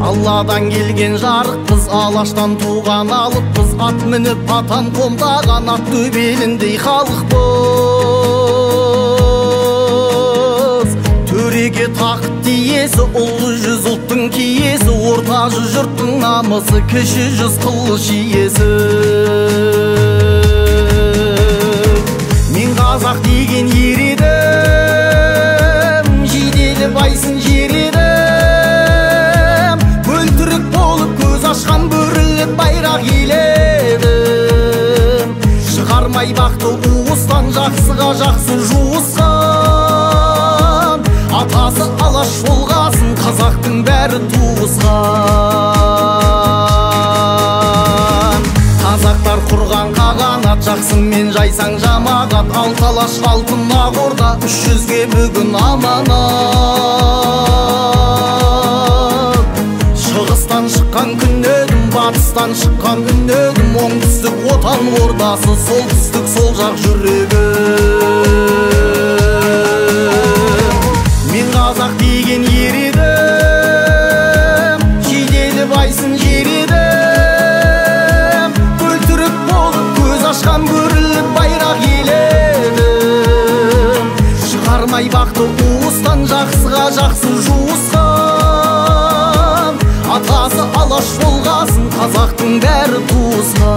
Алладан келген жарықпыз, алаштан туған алыппыз, ат мініп атан қомдаған ат төбеліндей халықпыз. Төреге тақыт тиесі, ұлы жүз ұлттың киесі, орта жүз жұрттың намысы, кіші жүз қылыш иесі. Мен қазақ деген ер едім, жиделі байсын жер едім, ашқан бөріліп байрақ еледім. Шығармай бақты уыстан, жақсыға жақсы жуысқан, атасы алаш болғасын, қазақтың бәрі туысқан. Қазақтар құрған қағанат, жақсымен жайсаң жамағат, алталаш алтын ақ орда, 300-ге бүгін аманат. Шығыстан шыққан күн едім, батыстан шыққан күн едім, оңтүстік отан ордасы, солтүстік сол жақ жүрегі. Мен қазақ деген ер едім, жиделі байсын жер едім, бөлтірік болып көз ашқан бөріліп байрақ еледім. Шығармай бақты уыстан, жақсыға жақсы жуысқан, атасы алаш болғасын, қазақтың бәрі туысқан.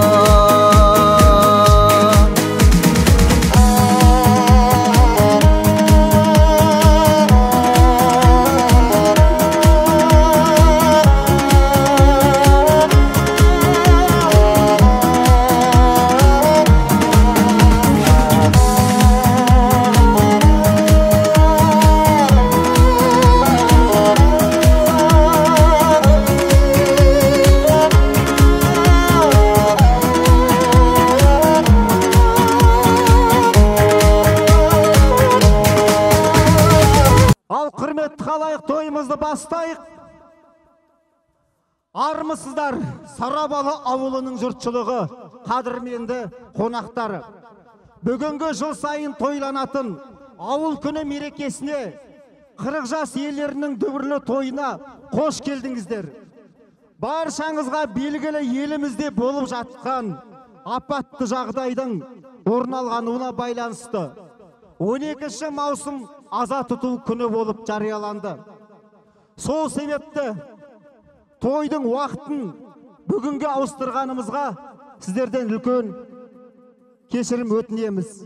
Бастайық. Армысыздар, Сарабалы ауылының жұртшылығы, қадірменді қонақтары. Бүгінгі жыл сайын тойланатын ауыл күні мерекесіне, 40 жас елерінің дүбірлі тойына қош келдіңіздер. Баршаңызға белгілі елімізде болып жатқан апатты жағдайдың орын алғанына байланысты 12 маусым аза тұту күні болып жарияланды. Сол себепті тойдың уақытын бүгінге ауыстырғанымызға сіздерден үлкен кешірім өтінеміз.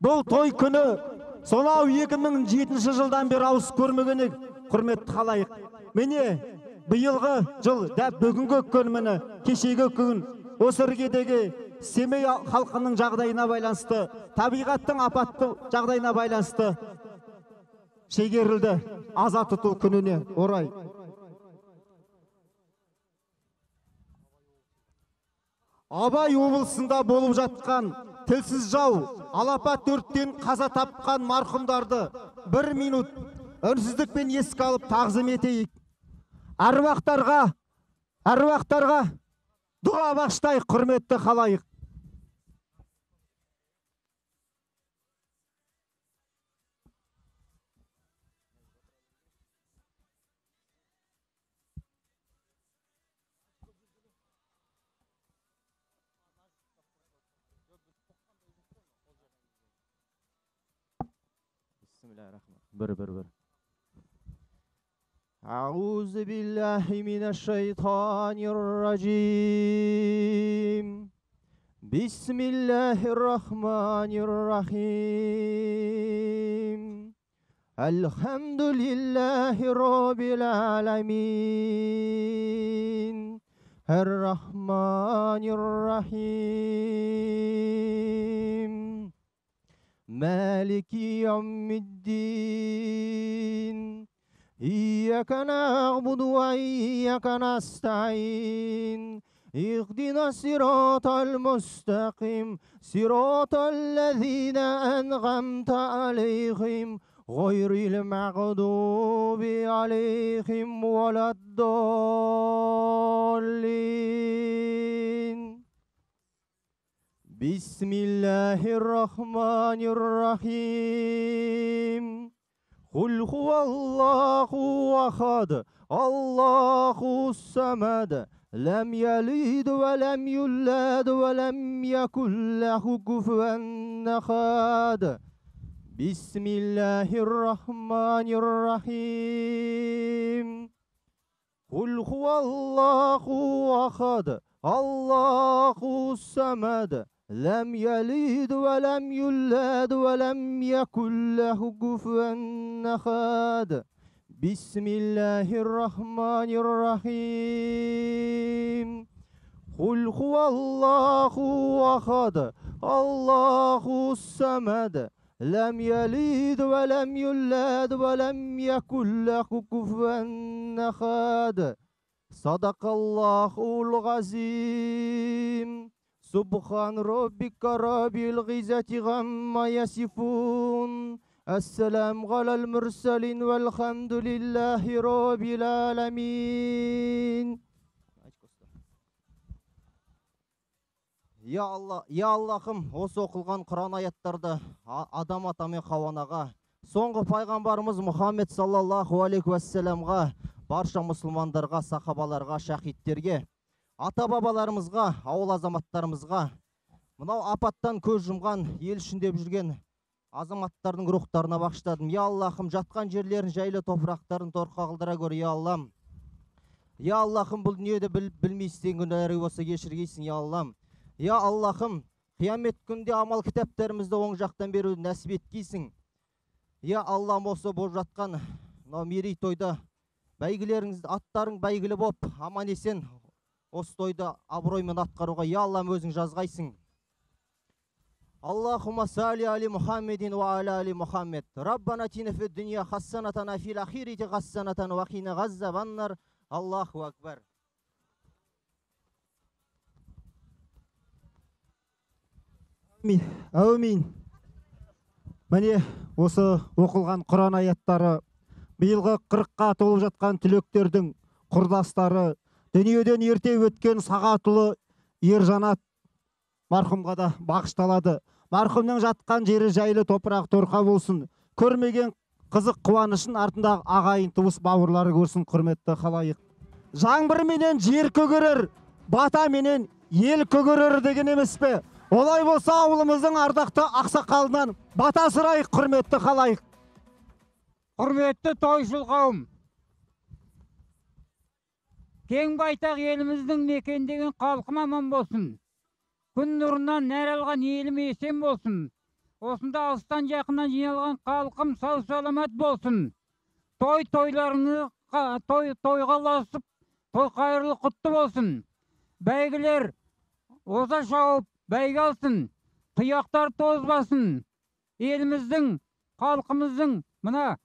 Бұл той күні сонау 2007 жылдан бері ауыз көрмегені құрметті қалайық. Міне биылғы жыл дәп бүгінгі күн, міне кешегі күн осы іргедегі Семей халқының жағдайына байланысты, табиғаттың апатты жағдайына байланысты шегерілді аза тұту күніне орай. Абай облысында болып жатқан тілсіз жау алапат өрттен қаза тапқан марқұмдарды 1 минут үнсіздікпен еске алып тағзым етейік. Әруақтарға дұға бағыштайық, құрметті қалайық. Bir. A'udzu billahi mineşşeytanirracim. Bismillahirrahmanirrahim. Elhamdülillahi rabbil alamin. Errahmanirrahim. Maliki yevmiddin. İyyâke na'budu ve iyyâke nesta'in. İhdina sıratal mustakim. Sıratal lezîne en'amte aleyhim. غير المغضوب عليهم ولا الضالين. بسم الله الرحمن الرحيم. قل هو الله أحد الله الصمد لم يلد ولم يولد ولم يكن له كفوا أحد. بسم الله الرحمن الرحيم. قل هو الله أحد الله الصمد لم يلد ولم يولد ولم يكن له كفوا أحد. بسم الله الرحمن الرحيم. قل هو الله أحد الله الصمد لم يلد ولم يولد ولم يكن له كفوا أحد. صدق الله العظيم. سبحان ربك رب العزة عما يصفون. السلام على المرسلين والحمد لله رب العالمين. Я Аллахым, осы оқылған Құран аяттарды Адам ата мен Хауанаға, соңғы пайғамбарымыз Мұхаммед саллаллаху алейхи уассаламға, барша мұсылмандарға, сахабаларға, шахидтерге, ата бабаларымызға, ауыл азаматтарымызға, мынау апаттан көз жұмған, ел ішінде жүрген азаматтардың рухтарына бағыштадым. Я Аллахым, жатқан жерлерін, жайлы топырақтарын торқа қылдыра көр, я Аллам. Я Аллахым, бұл дүниеде білмейсің күнәлар болса кешіргейсің, я Аллам. Я Аллахым, қиямет күнде амал кітаптарымызды оң жақтан беруді нәсіп еткейсің. Я Аллам, осы болып жатқан мерейтойда бәйгілеріңіз, аттарың бәйгілі боп, аман есен осы тойды абыроймен атқаруға, я Аллам, өзің жазғайсың. Аллахумма салли али Мухаммедин ва аля али Мухаммед. Раббана тина фид дүния хассанатана фил ахирити хассанатан ва қина ғаззабаннар. Аллаху акбар. Әумин. Міне осы оқылған Құран аяттары биылғы 40-қа толып жатқан түлектердің құрдастары, дүниеден ерте өткен Сағатұлы Ержанат марқұмға да бағышталады. Марқұмның жатқан жері жайлы топырақ торқа болсын. Көрмеген қызық қуанышын артындағы ағайын туыс бауырлары көрсін, құрметті халайық. Жаңбыр менен жер көгерер, бата менен ел көгерер деген емес пе? Олай болса ауылымыздың ардақты ақсақалынан бата сұрайық, құрметті халайық. Құрметті тойшыл қауым, кең байтақ еліміздің мекендеген халқым аман болсын. Күн нұрынан нәр алған елім есен болсын. Осында алыстан жақыннан жиналған халқым сау саламат болсын. Тойға ласып, той қайырлы құтты болсын. Бәйгілер оза шауып бәйге алсын, тұяқтар тозбасын. Еліміздің, халқымыздың мына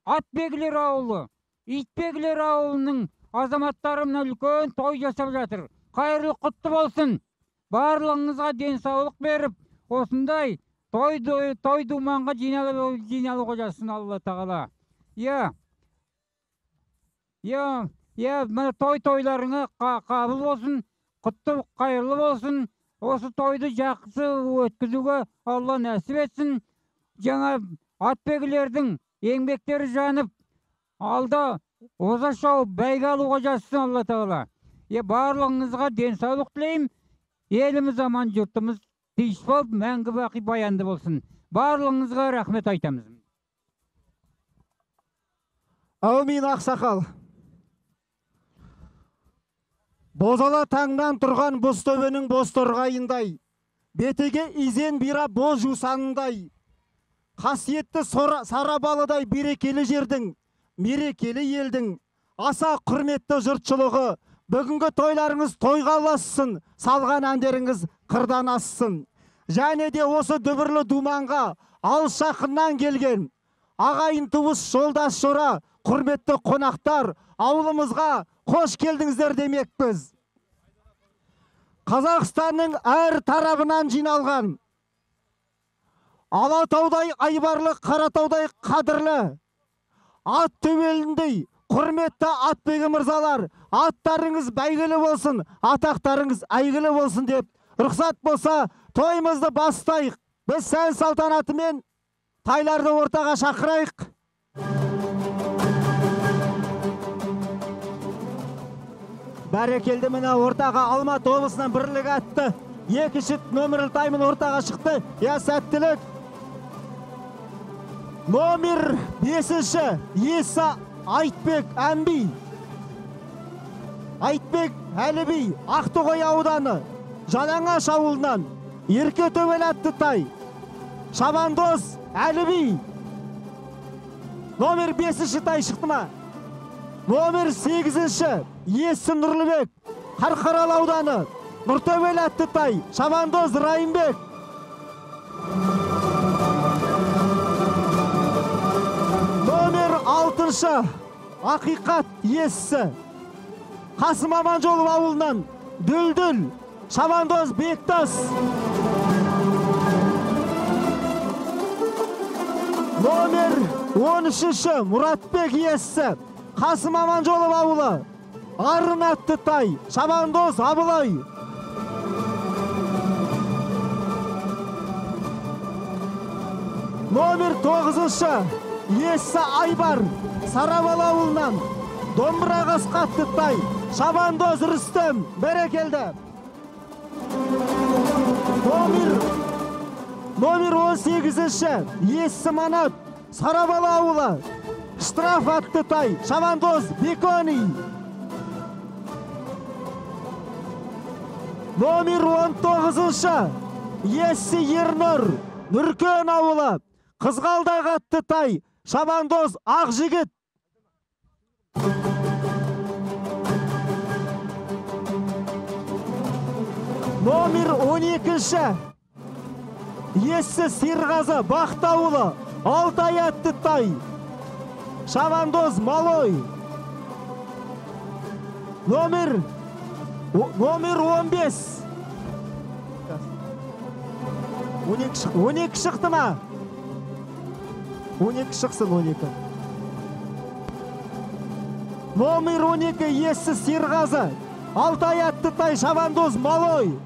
Атбегілер ауылы, Итбегілер ауылының азаматтары мына үлкен той жасап жатыр. Қайырлы құтты болсын. Барлығыңызға денсаулық беріп, осындай той думанға жиналуға жассын Алла тағала. Мына тойларыңа қабыл болсын, құтты қайырлы болсын. Осы тойды жақсы өткізуге Алла нәсіп етсін. Жаңа атбегілердің еңбектері жанып, алда оза шауып бәйге алуға жассын Алла тағала. Барлығыңызға денсаулық тілеймін. Еліміз аман, жұртымыз тыныш болып, мәңгі бақи баянды болсын. Барлығыңызға рахмет айтамыз. Әумин ақсақал. Бозала таңнан тұрған боз төбенің боз торғайындай, бетеге изен бира боз жусанындай, қасиетті сарабалыдай берекелі жердің, мерекелі елдің, аса құрметті жұртшылығы, бүгінгі тойларыңыз тойға ұлассын, салған әндеріңіз қырдан ассын. Және де осы дүбірлі думанға алыс жақыннан келген ағайын туыс, жолдас жора, құрметті қонақтар, ауылымызға қош келдіңіздер демекпіз. Қазақстанның әр тарабынан жиналған Алатаудай айбарлы, Қаратаудай қадірлі, ат төбеліндей құрметті атбегі мырзалар, аттарыңыз бәйгілі болсын, атақтарыңыз әйгілі болсын деп, рұқсат болса, тойымызды бастайық. Біз сән салтанатымен тайларды ортаға шақырайық. Бәрекелді, міне ортаға Алматы облысынан бірлік атты 2-ші номерлі таймын ортаға шықты. Я сәттілік. Номер 5-ші Еса Айтбек Әмби. Айтбек Әліби, Ақтоғай ауданы, Жалаңаш ауылынан, Ерке төбел атты тай. Шабандоз Әліби. Номер 5-ші тай шықты ма? Номер 8-ші Есі Нұрлыбек, Қарқаралы ауданы, Нұртөбел атты тай. Шабандоз Райымбек. Номер 6-шы Ақиқат Есі, Қасым Аманжолов ауылынан, Дүлдүл, Шабандоз Бектас. Номер 13-шы Мұратбек Есі, Қасым Аманжолов ауылы, Арын атты тай. Шабандоз Абылай. Номер 9-шы Есі Айбар, Сарабал ауылынан, Домбыра қасқатты тай. Шабандоз Рүстем. Бәрекелді. Номер 18-ші Есі Манат, Сарабал ауылы, Штраф атты тай. Шабандоз Бекони. Номер 19-шы Есі Ернұр, Нүркен ауылы, Қызғалдақ атты тай. Шабандоз Ақжігіт. Номер 12-ші Есі Серғазы, Бақта ауылы, Алтай атты тай. Шабандоз Малой. Номер 15. 12 шықты ма? 12 шықсын, 12. Номер 12 Есі Серғазы, Алтай атты тай. Шабандоз Малой.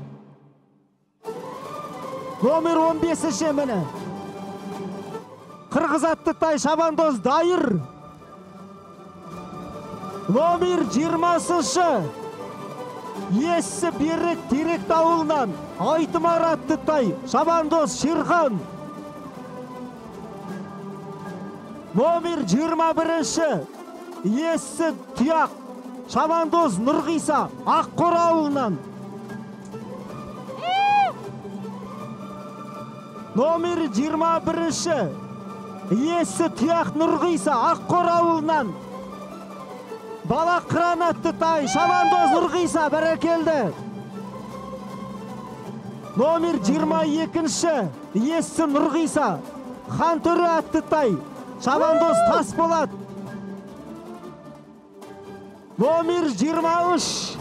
Номер 15-ші міне Қырғыз атты тай. Шабандоз Дайыр. Номер 20-шы Есі Берік Терек ауылынан, Айтымар атты тай. Шабандоз Шерхан. Номер 21-ші Есі Тұяқ, Шабандоз Нұрғиса, Аққор ауылынан. Номер 21-ші Есі Тұяқ Нұрғиса, Аққор ауылынан, Бала Қыран атты тай. Шабандоз Нұрғиса. Бәрекелді. Номер 22-ші Есі Нұрғиса, Хантөрі атты тай. Шабандоз Тасболат. Номер 23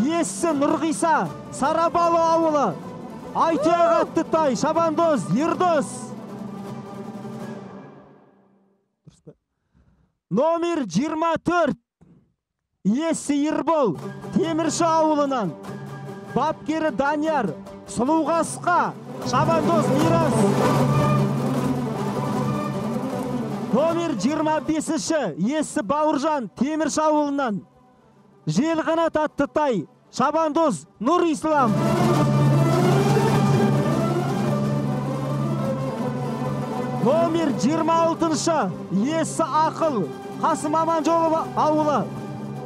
Есі Нұрғиса, Сарабалы ауылы, Айтияқ атты тай. Шабандоз Ердос. Номер 24 Есі Ербол, Темірші ауылынан, Бапкері Данияр, Сұлуғасқа, Шабандоз Мирас. Номер 25-ші Есі Бауыржан, Темірші ауылынан, Желғанат атты тай. Шабандоз Нұр Ислам. Номер 26-шы Есі Ақыл, Қасым Аманжолов ауылы,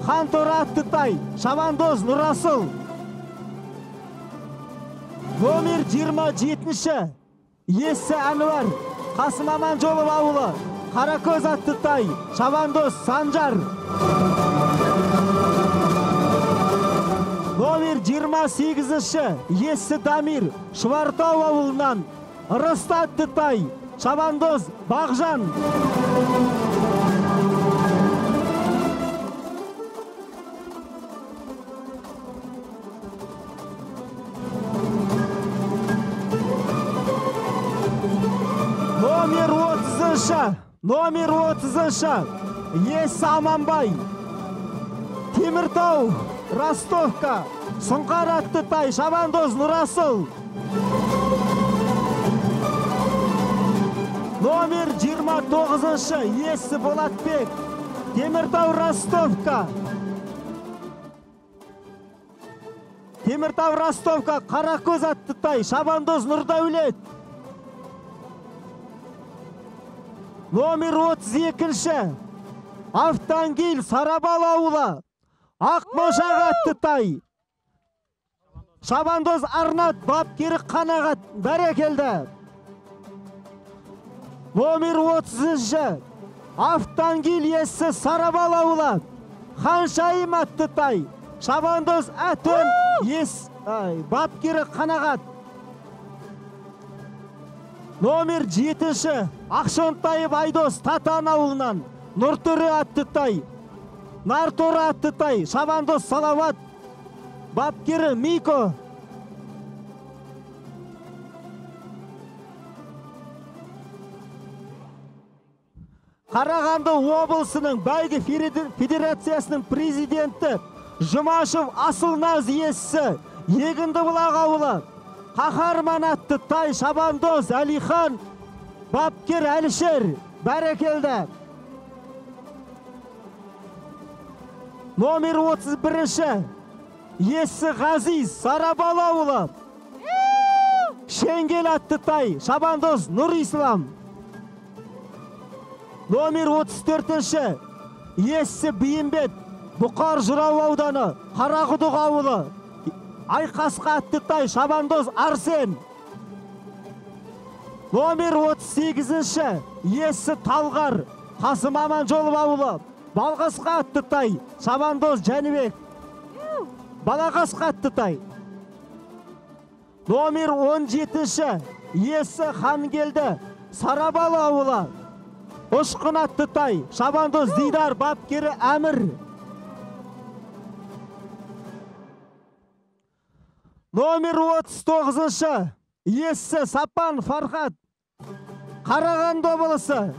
Хантор атты тай. Шабандоз Нұрасыл. Номер 27-ші Есі Әнуар, Қасым Аманжолов ауылы, Қаракөз атты тай. Шабандоз Санжар. Номер 28-ші Есі Дамир, Швартау ауылынан, Ырысты атты тай. Шабандоз Бағжан. Номер 30-шы Есі Аманбай. Теміртау, Ростовка, Сұңқар атты тай, Шабандоз Нұрасыл. Номер 29-шы Есі Болатбек. Теміртау, Ростовка. Теміртау, Ростовка, Қаракөз атты тай, Шабандоз Нұрдәулет. Номер 32-шы Автангил, Сарабал ауылы, Ақмошақ атты тай, Шабандоз Арнат, бапкері Қанағат. Бәрекелді. Номер 30-шы Автангил, Есі Сарабал ауылы, Ханшайым атты тай, Шабандоз Әтөн, бапкері Қанағат. Номер 7-шы Ақшонтайып Айдос, Татан ауылынан, Нұртөрі атты тай, Нарторы атты тай, Шабандоз Салават, бапкері Мико. Қарағанды облысының бәйгі федерациясының президенті Жұмашев Асылназ иесі, Егінді Бұлақ ауылы, Қахарман атты тай, Шабандоз Әлихан, бапкер Әлішер. Бәрекелді. Номер 31-шы Есі Ғазиз, Сарабал ауылы, Шенгел атты тай, Шабандоз Нұр Ислам. Номер 34-шы Есі Бейімбет, Бұқар Жырау ауданы, Қарақұдық ауылы, Айқасқа атты тай, Шабандоз Арсен. Номер 38-шы Есі Талғар, Қасым Аманжолов ауылы, Балғасқа атты тай, Шабандоз Жәнібек. Балағасқа атты тай. Номер 17-шы Есі Хангелді, Сарабал ауылы, Ұшқын атты тай, Шабандоз Дидар, бапкері Әмір. Номер 39-шы Есі Сапан Фархат, Қарағанды облысы,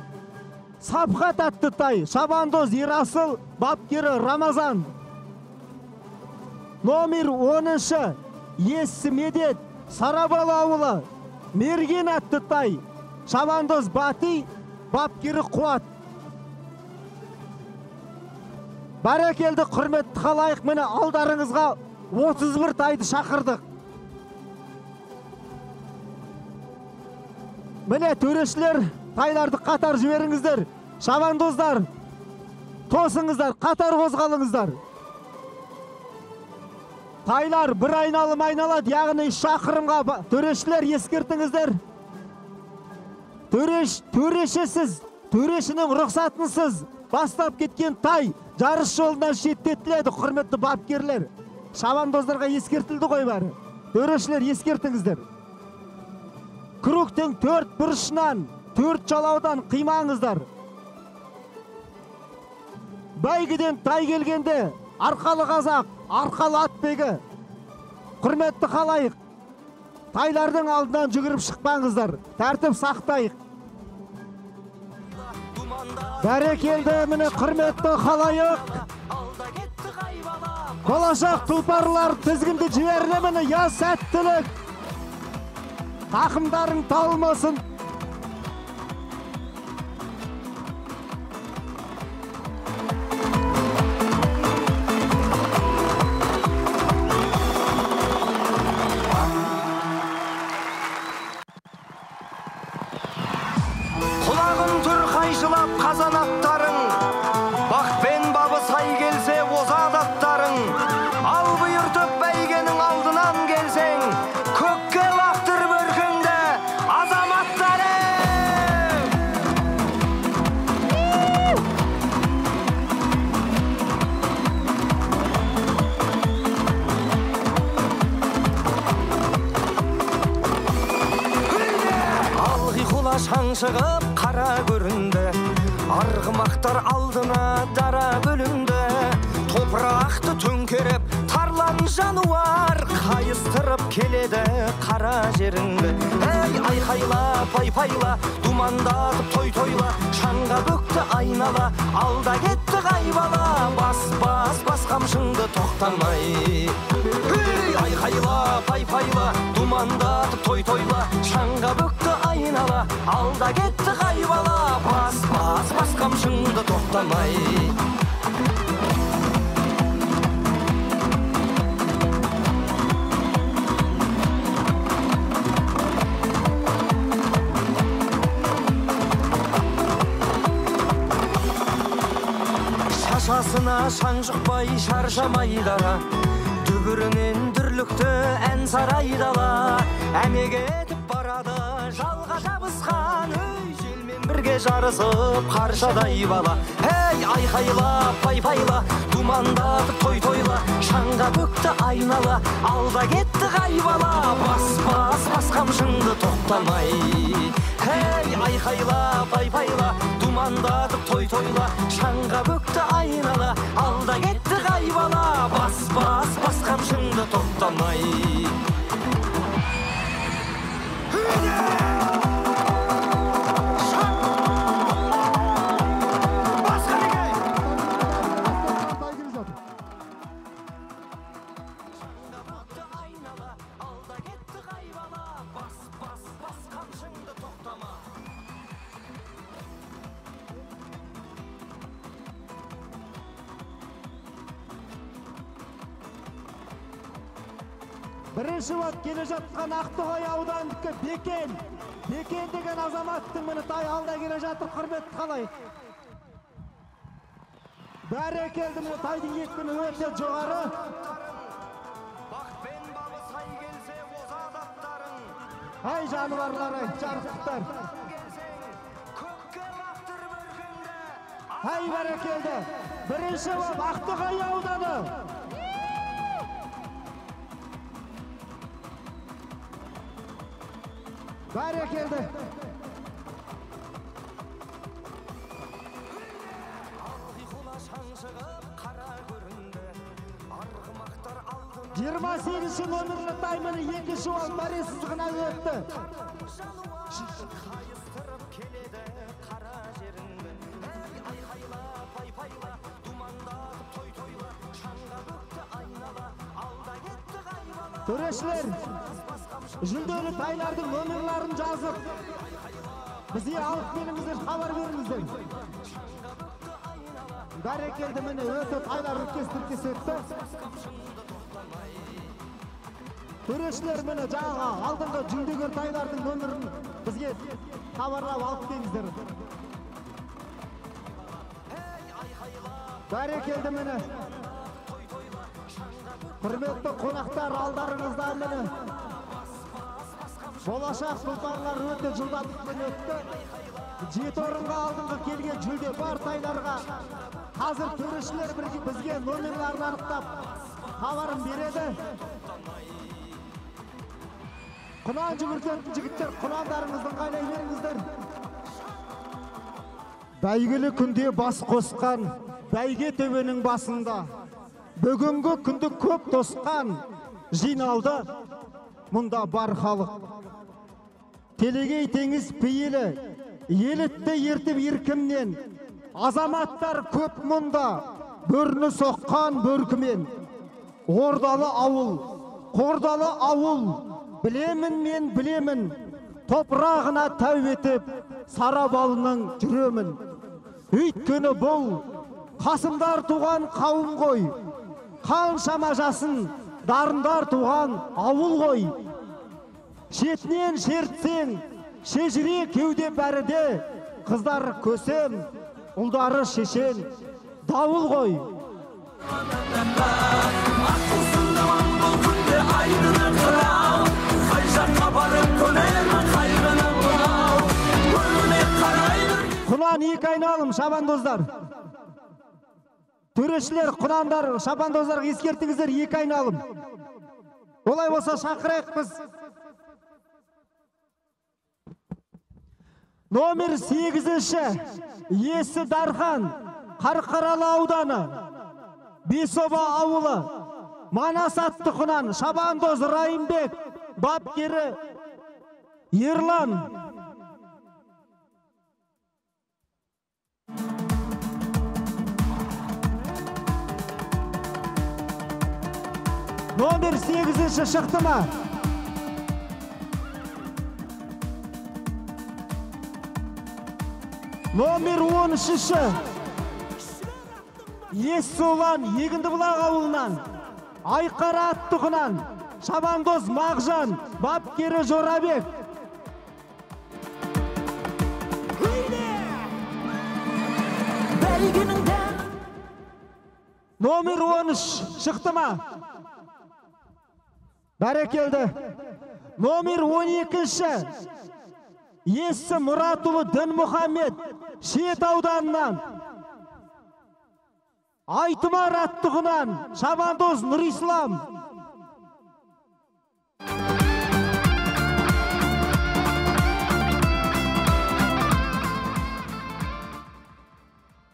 Сапхат атты тай, Шабандоз Ерасыл, бапкері Рамазан. Номер 10-шы Есі Медет, Сарабал ауылы, Мерген атты тай, Шабандоз Бати, бапкері Қуат. Бәрекелді, құрметті қалайық, мені алдарыңызға 31 тайды шақырдық. Міне төрешілер, тайларды қатар жіберіңіздер. Шабандоздар, тосыңыздар, қатар қозғалыңыздар. Тайлар бір айналым айналады, яғни шақырымға төрешілер ескертіңіздер. Төрешісіз, төрешінің рұқсатынсыз бастап кеткен тай жарыс жолынан шеттетіледі, құрметті бапкерлер. Шабандоздарға ескертілді ғой бәрі. Төрешілер ескертіңіздер. Кругтың 4 бұрышынан, 4 жалаудан қимаңыздар. Бәйгіден тай келгенде арқалы қазақ, арқалы атбегі. Құрметті қалайық, тайлардың алдынан жүгіріп шықпаңыздар. Тәртіп сақтайық. Бәрекелді, міне құрметті қалайық. Болашақ тұлпарлар тізгінді жіберілі, міне я сәттілік. Тақымдарың талмасын. Құлағын түр қайшылап қазанаттарың, бақпен бабы сай келсе озат аттарың, ал бұйыртып бәйгенің алдынан келсең, көкке лақтыр бөркіңді азаматтарың. Алғи құла шаңшығып қара көрінді, арғымақтар алдына дара бөлінді, топырақты төңкеріп тарлан жануар қай қайыстырып келеді қара жеріңді. Ей, айқайла, пай-пайла, думандатып той-тойла, шаңға бөкті айнала, алда кетті қайбала, бас қамшыңды тоқтамай. Ей, айқайла, пай-пайла, думандатып той-тойла, шаңға бөкті айнала, алда кетті қайбала, бас қамшыңды тоқтамай. Шашасына шаң жұқпай шаршамай дара, дүбірінен дүрлікті ән сарайдала, әмеге етіп барады жалға жабысқан, өй желмен бірге жарысып қаршадай бала. Ей, айқайла, пай-пайла, думандатып той-тойла, шаңға бөкті айнала, алда кетті қайбала, бас қамшыңды тоқтамай. Ей, айқайла, пай-пайла, думандатып той-тойла, шаңға бөкті айнала, алда кетті қайбала, бас қамшыңды тоқтамай. Бірінші болып келе жатқан Ақтоғай аудандікі Бекен деген азаматтың міне тай алда келе жатыр, құрметті қалайық. Бәрекелді, міне тайдың екпіні өте жоғары. Бақпен бабы сай келсе оза аттарың. Ай жануарлар, ай жарықтықтар. Көкке лақтыр бөркіңді. Ай бәрекелді. Бірінші болып Ақтоғай ауданы. Бәрекелді. Алғи құла шаңшығып қара көрінді. Арғымақтар алдына 28-ші номерлі таймыны екінші ол мәре сызығына өтті. қайыстырып келеді қара жеріңді. Ей, айқайла, пай-пайла, думандатып той-тойла, шаңға бөкті айнала, алда кетті қайбала. Төрешілер, жүлделі тайлардың номерларын жазып, бізге алып келіңіздер, хабар беріңіздер. Бәрекелді, міне өте тайлар үркес өтті. Төрешілер, міне жаңа алдыңғы жүлдегер тайлардың номерін бізге хабарлап алып келіңіздер. Бәрекелді, міне құрметті қонақтар, алдарыңызда міне болашақ тұлпарлар өте жылдамдықпен өтті. 7 орынға алдыңғы келген жүлде бар тайларға қазір төрешілер бізге номерларын анықтап хабарын береді. Құнан жүгіртетін жігіттер, құнандарыңыздың қайнай беріңіздер. Бәйгілі күнде бас қосқан бәйге төбенің басында, бүгінгі күнді көп тосқан жиналды мұнда бар халық. Телегей теңіз пейілі, елітті ертіп еркімнен, азаматтар көп мұнда, бөріні соққан бөркімен. Ордалы ауыл, қордалы ауыл, білемін мен білемін, топырағына тәу етіп, сарабалының жүремін. Өйткені бұл, қасымдар туған қауым ғой, қаншама жасын, дарындар туған ауыл ғой. Шетінен шертсең, шежіре кеуде бәріде, қыздар көсем, ұлдары шешен, дауыл ғой. Құнан екі айналым, шабандоздар. Төрешілер, құнандар, шабандоздар ескертіңіздер, екі айналым. Олай болса шақырайық біз. Номер 8-ші Есі Дархан, Қарқаралы ауданы, Бесоба ауылы, Манас аттығынан Шабандоз Райымбек, бапкері Ерлан. Номер 8-ші шықты ма? Номер 13-ші Ессолан Егіндібұлақ ауылынан Айқара аттығынан Шабандоз Мағжан, бапкері Жорабек. Номер 13 шықты ма? Бәрекелді. Номер 12-ші Есі Мұратұлы Дінмұхамед, Шет ауданынан Айтымар аттығынан Шабандоз Нұрислам.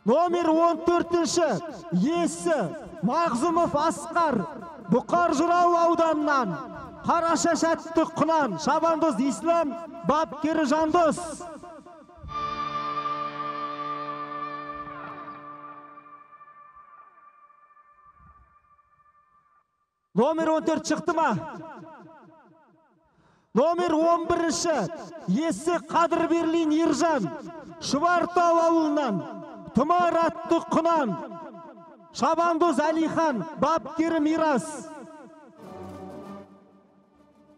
Номер 14-ші Есі Мағзымов Асқар, Бұқар Жырау ауданынан Қарашаш аттығынан Шабандоз Ислам, бапкері Жандос. Номер 14 шықты ма? Номер 11-ші Есі Қадырберлин Ержан, Шұбартау ауылынан Тұмар аттығынан Шабандоз Әлихан, бапкері Мирас.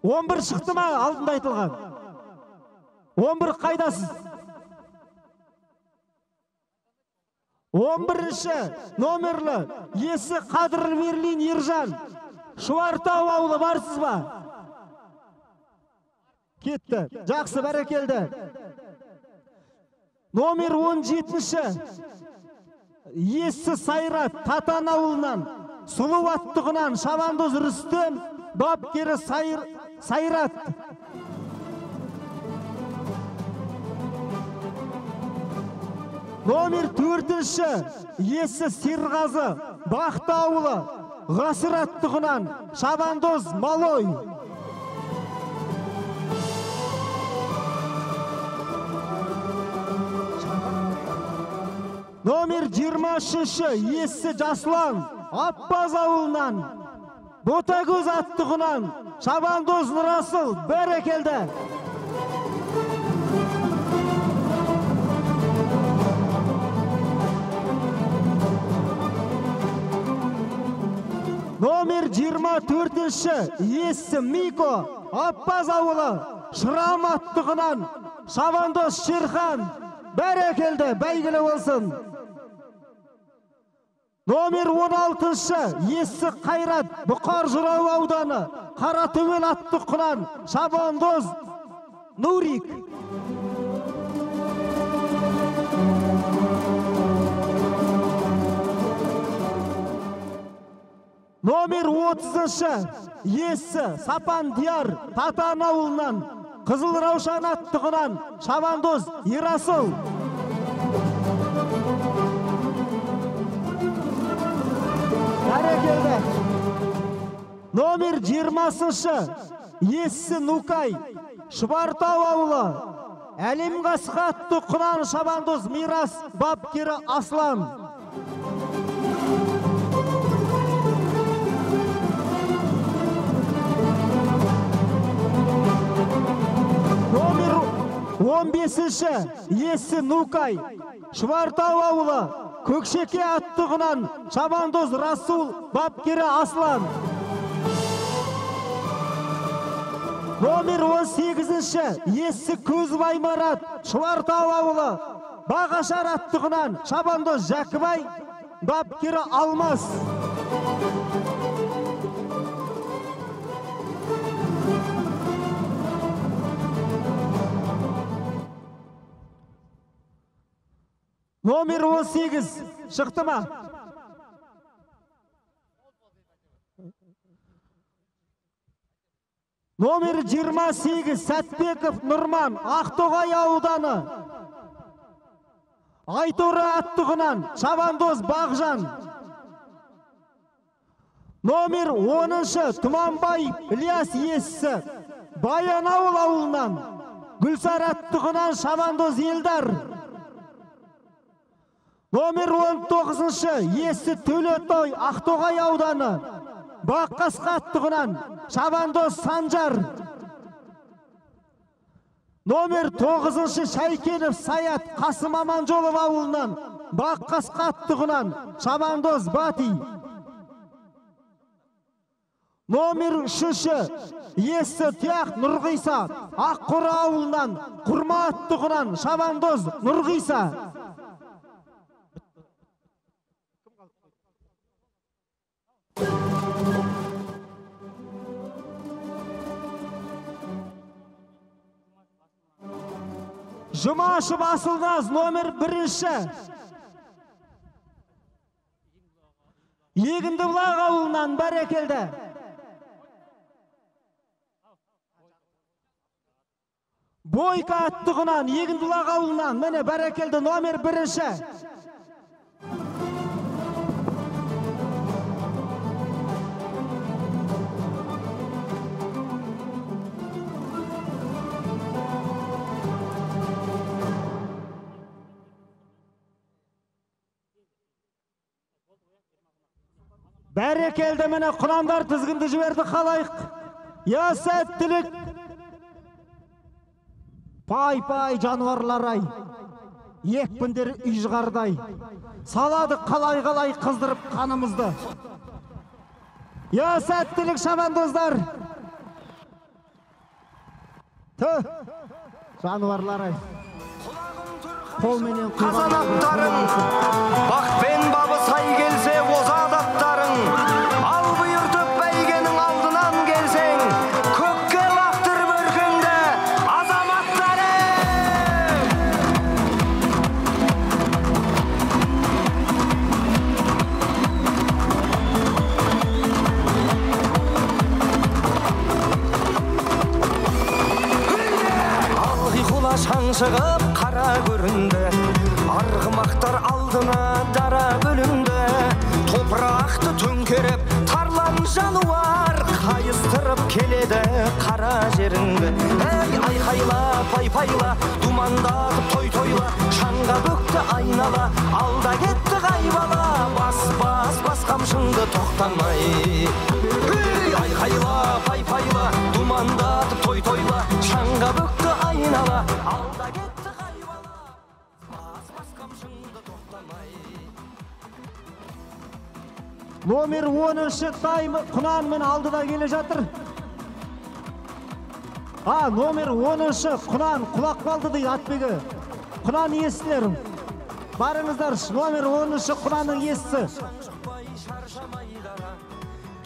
11 шықты ма? Алдында айтылған. 11 қайдасыз? 11-ші номерлі Есі Қадырберлин Ержан, Шұбартау ауылы, барсыз ба? Кетті. Жақсы, бәрекелді. Номер 17-ші Есі Сайрат, Татан ауылынан Сұлу аттығынан Шабандоз Рүстем, бапкері Сайрат. Номер 4-ші Есі Серғазы, Бақты ауылы, Ғасыр аттығынан Шабандоз Малой. Номер 23-ші Есі Жаслан, Аппаз ауылынан Ботагөз аттығынан Шабандоз Нұрасыл, бәрекелді. Номер 24-ші Есі Мико, Аппаз ауылы, Шырам аттығынан Шабандоз Шерхан, бәрекелді, бәйгілі болсын. Номер 16-ші Есі Қайрат, Бұқар Жырау ауданы, Қаратөбел аттығынан Шабандоз Нурик. Номер 30-ші Есі Сапандияр, Татан ауылынан Қызыл Раушан аттығынан Шабандоз Ерасыл. Бәрекелді. Номер 20-ші Есі Нукай, Шұбартау ауылы, Әлем Қасқа аттығынан Шабандоз Мирас, бапкері Аслан. Номер 15-ші Есі Нукай, Шұбартау ауылы, Көкшеке аттығынан Шабандоз Расул, бапкері Аслан. Номер 18-ші Есі Көзбай Марат, Шұбартау ауылы, Бағашар аттығынан Шабандоз Жәкібай, бапкері Алмас. Номер 18 шықты ма? Номер 28 Сәтбеков Нұрман, Ақтоғай ауданы, Айторы аттығынан Шабандоз Бағжан. Номер 10-шы Тұманбай Ілияс иесі Баянауыл ауылынан Гүлсар Аттығынан Шабандоз Елдар. Номер 19-шы иесі Төлетой Ақтоғай ауданы Баққасқа Аттығынан Шабандоз Санжар. Номер 9-шы Шайкенов Саят Қасым Аманжолов ауылынан Баққасқа Аттығынан Шабандоз Бати. Номер 3-шы иесі Тияқ Нұрғиса Аққора ауылынан Құрма Аттығынан Шабандоз Нұрғиса. Жұмашев Асылназ номер 1-шы Егіндібұлақ ауылынан Бәрекелді. Бойка Аттығынан Егіндібұлақ ауылынан міне Бәрекелді номер 1-шы. Бәрекелді міне құнандар тізгінді жіберді қалайық. Я сәттілік. Пай-пай жануарлар-ай. Екпіндері үй жығардай. Салады қалай-қалай қыздырып қанымызды. Я сәттілік шабандоздар. Тү, жануарлар-ай. Қолменен қазанаттарың, бақпен бабы сай келсе оза аттарың, ал бұйыртып бәйгенің алдынан келсең, көкке лақтырып өркенді азаматтарың. Алғи құла шаң шығып қара көрінді, арғымақтар алдына дара бөлінді, топырақты төңкеріп тарлан жануар қайыстырып келеді қара жеріңді. Әй айқайла пай-пайла, думандатып той-тойла, шаңға бөкті айнала, алда кетті қайбала, бас қамшыңды тоқтамай. Әй айқайла пай-пайла, думандатып той-тойла, шаңға бөкті айнала, алда кетті қайбала, бас қамшыңды тоқтамай. Номер 10-шы таймы құнанмен алдыда келе жатыр. Номер 10-шы құнан құлақ балды дейді атбегі. Құнан иесілер. Барыңыздар, номер 10-шы құнанның иесі. Шықпай шаршамайдара,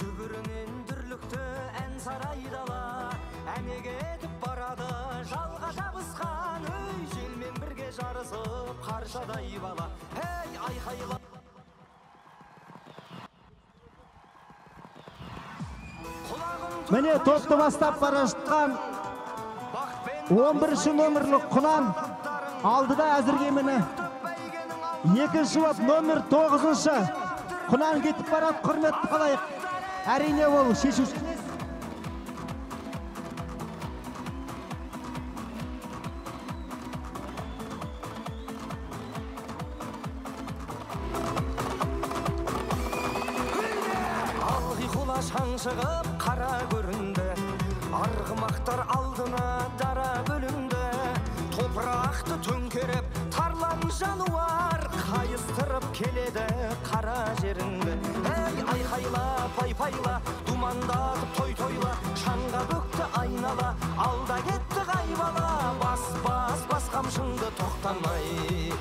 дүбірінен дүрлікті ән сарайдала, әнеге етіп барады жалға жабысқан, өй желмен бірге жарысып қаршадай бала. Әй айқайла. Міне топты бастап бара жатқан 11-ші номерлі құнан алдыда әзірге міне. Екінші боп номер 9-шы құнан кетіп барады, құрметті қалайық. Әрине ол шешуші. Шаң шығып қара көрінді, арғымақтар алдына дара бөлінді, топырақты төңкеріп тарлан жануар қайыстырып келеді қара жеріңді. Әй айқайла пай-пайла, думандатып той-тойла, шаңға бөкті айнала, алда кетті қайбала, бас қамшыңды тоқтамай.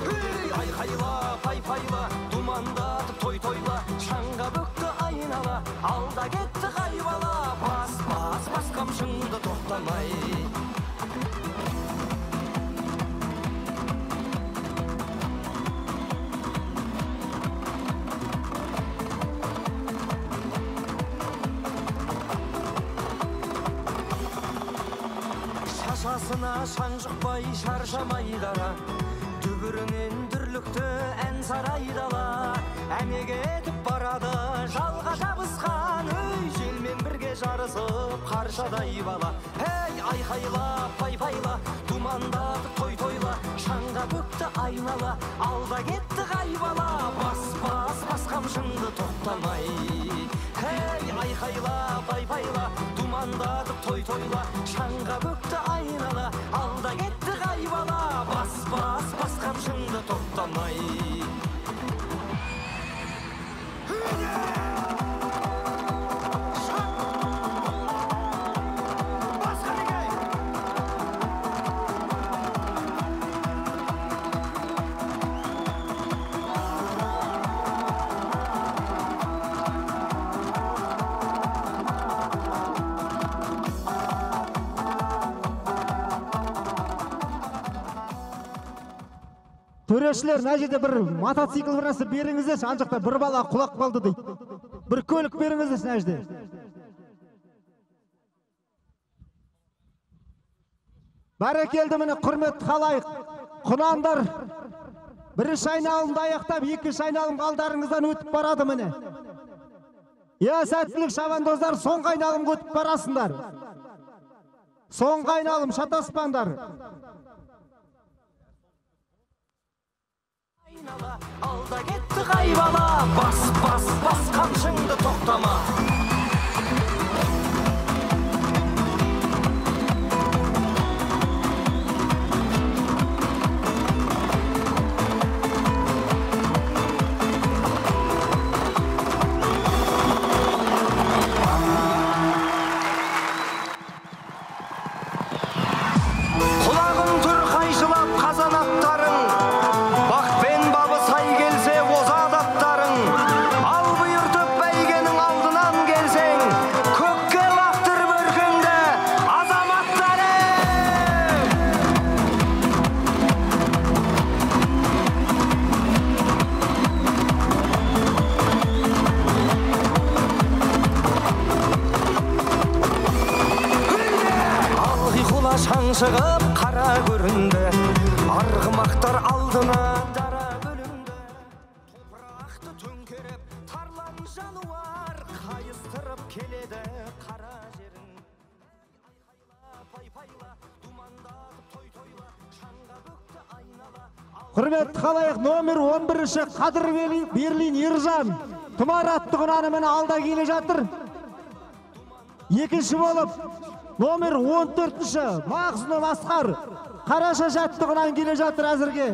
Әй айқайла пай-пайла, думандатып той-тойла, шаңға бөкті айнала, алда кетті қайбала, бас қамшыңды тоқтамай. Шашасына шаң жұқпай шаршамайдара, дүбірінен дүрлікті ән сарайдала, әнеге етіп барады жалға жабысқан үй желмен бірге жарысып қаршадай бала. Ей айқайла пай-пайла, думандатып той-тойла, шаңға көкті айнала, алда кетті қайбала. Бас қамшыңды тоқтамай. Ей айқайла пай-пайла, думандатып той-тойла, шаңға көкті айнала, алда кетті қайбала. Бас қамшыңды тоқтамай. Төрешілер, мына жерде бір мотоцикл бір нәрсе беріңіздерші, ана жақта бір бала құлап қалды дейді. Бір көлік беріңіздерші мына жерде. Бәрекелді, міне құрметті халайық. Құнандар бірінші айналымды аяқтап, екінші айналым алдарыңыздан өтіп барады міне. Сәттілік шабандоздар, соңғы айналымға өтіп барасыңдар. Соңғы айналым, шатаспаңдар. Алда кетті қайбала, бас қамшыңды тоқтама. Құлағым тұр қайшылап қазанаттарың, бақпен бабы сай келсе оза аттарың. Ал бұйыртып бәйгенің алдынан келсең, көкке лақтыр бөркіңді азаматтары. Алғи құла шаңшығып қара көрінді, арғымақтар алдына дара бөлінді. Топырақты төңкеріп тарлан жануар, қайыстырып келеді қара жерін. Айқайла пай-пайла, думандатып той-тойла, шаңға көкті айнала. Құрметті халайық, номер 11-ші Қадыр Берлин Ержан тұмар атты құнаны міне алда келе жатыр. Екінші болып номер 14-ші Мағзұм Асқар Қараша жатты құнан келе жатыр әзірге.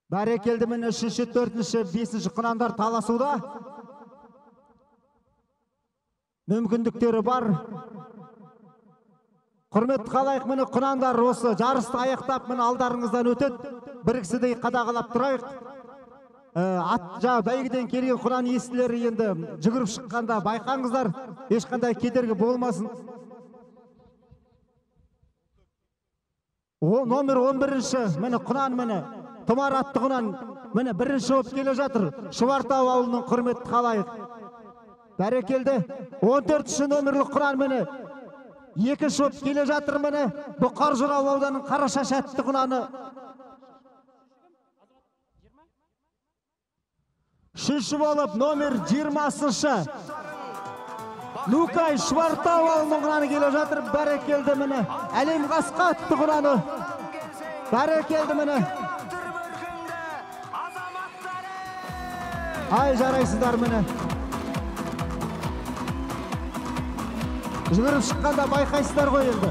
Бәрекелді, міне 3-ші, 4-ші, 5-ші құнандар таласуда. Мүмкіндіктері бар. Құрметті халайық, міне құнандар осы жарысты аяқтап міне алдарыңыздан өтеді. Бір кісідей қадағалап тұрайық. Бәйгеден келген құнан иесілері енді жүгіріп шыққанда байқаңыздар, ешқандай кедергі болмасын. Номер 11-ші міне құнан міне тұмар атты құнан міне бірінші болып келе жатыр. Шұбартау ауылының құрметті халайық. Бәрекелді. 14-ші номерлік құнан міне екінші болып келе жатыр міне Бұқар Жырау ауданының Қарашаш атты құнаны. 3-ші болып номер 20-шы Нукай Шұбартау ауылының құнаны келе жатыр. Бәрекелді, міне Әлем Қасқа атты құнаны. Бәрекелді, міне. Ай, жарайсыздар міне. Жүгіріп шыққанда байқайсыздар ғой енді.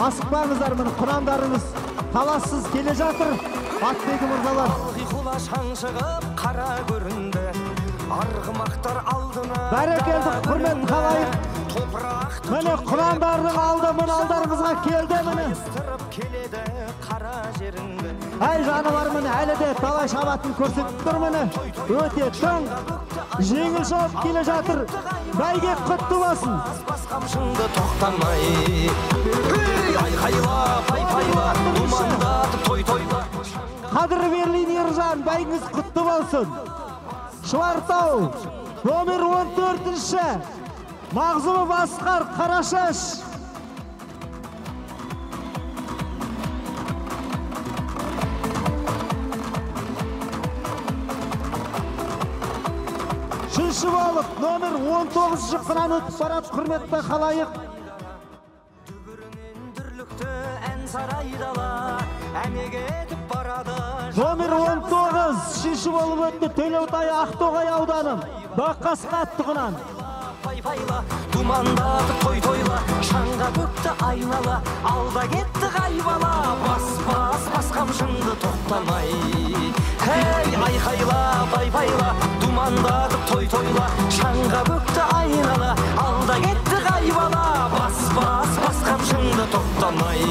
Асықпаңыздар, міне құнандарыңыз талассыз келе жатыр. Атбегі мырзалар. Құла шаңшығып қара көрінді, арғымақтар алдына. Бәрекелді, құрметті халайық. Міне құнандардың алды міне алдарыңызға келді міне. Келеді қара жерінді. Ай жануар, міне әлі де талай шабатын көрсетіп тұр міне. Өте тың, жеңіл шауып келе жатыр. Бәйге құтты болсын. Бас қамшыңды тоқтамай. Айқайла, пай-пайла, думандатып той-тойла. Қадыр Берлин Ержан, бәйгіңіз құтты болсын. Шұбартау Номер 14-ші Мағзұмов Асқар Қарашаш. Үшінші болып номер 19-ші қыран өтіп барады, құрметті халайық. Дүбірінен дүрлікті ән сарайдала, әмеге етіп барады. Номер 19 үшінші болып өтті Төлеутай Ақтоғай ауданы Баққасқа аттығынан. Пай-пайла, думандатып той-тойла, шаңға көкті айнала, алда кетті қайбала, бас қамшыңды тоқтамай. Хей, айқайла, пай-пайла, думандатып той-тойла, шаңға көкті айнала, алда кетті қайбала, бас қамшыңды тоқтамай.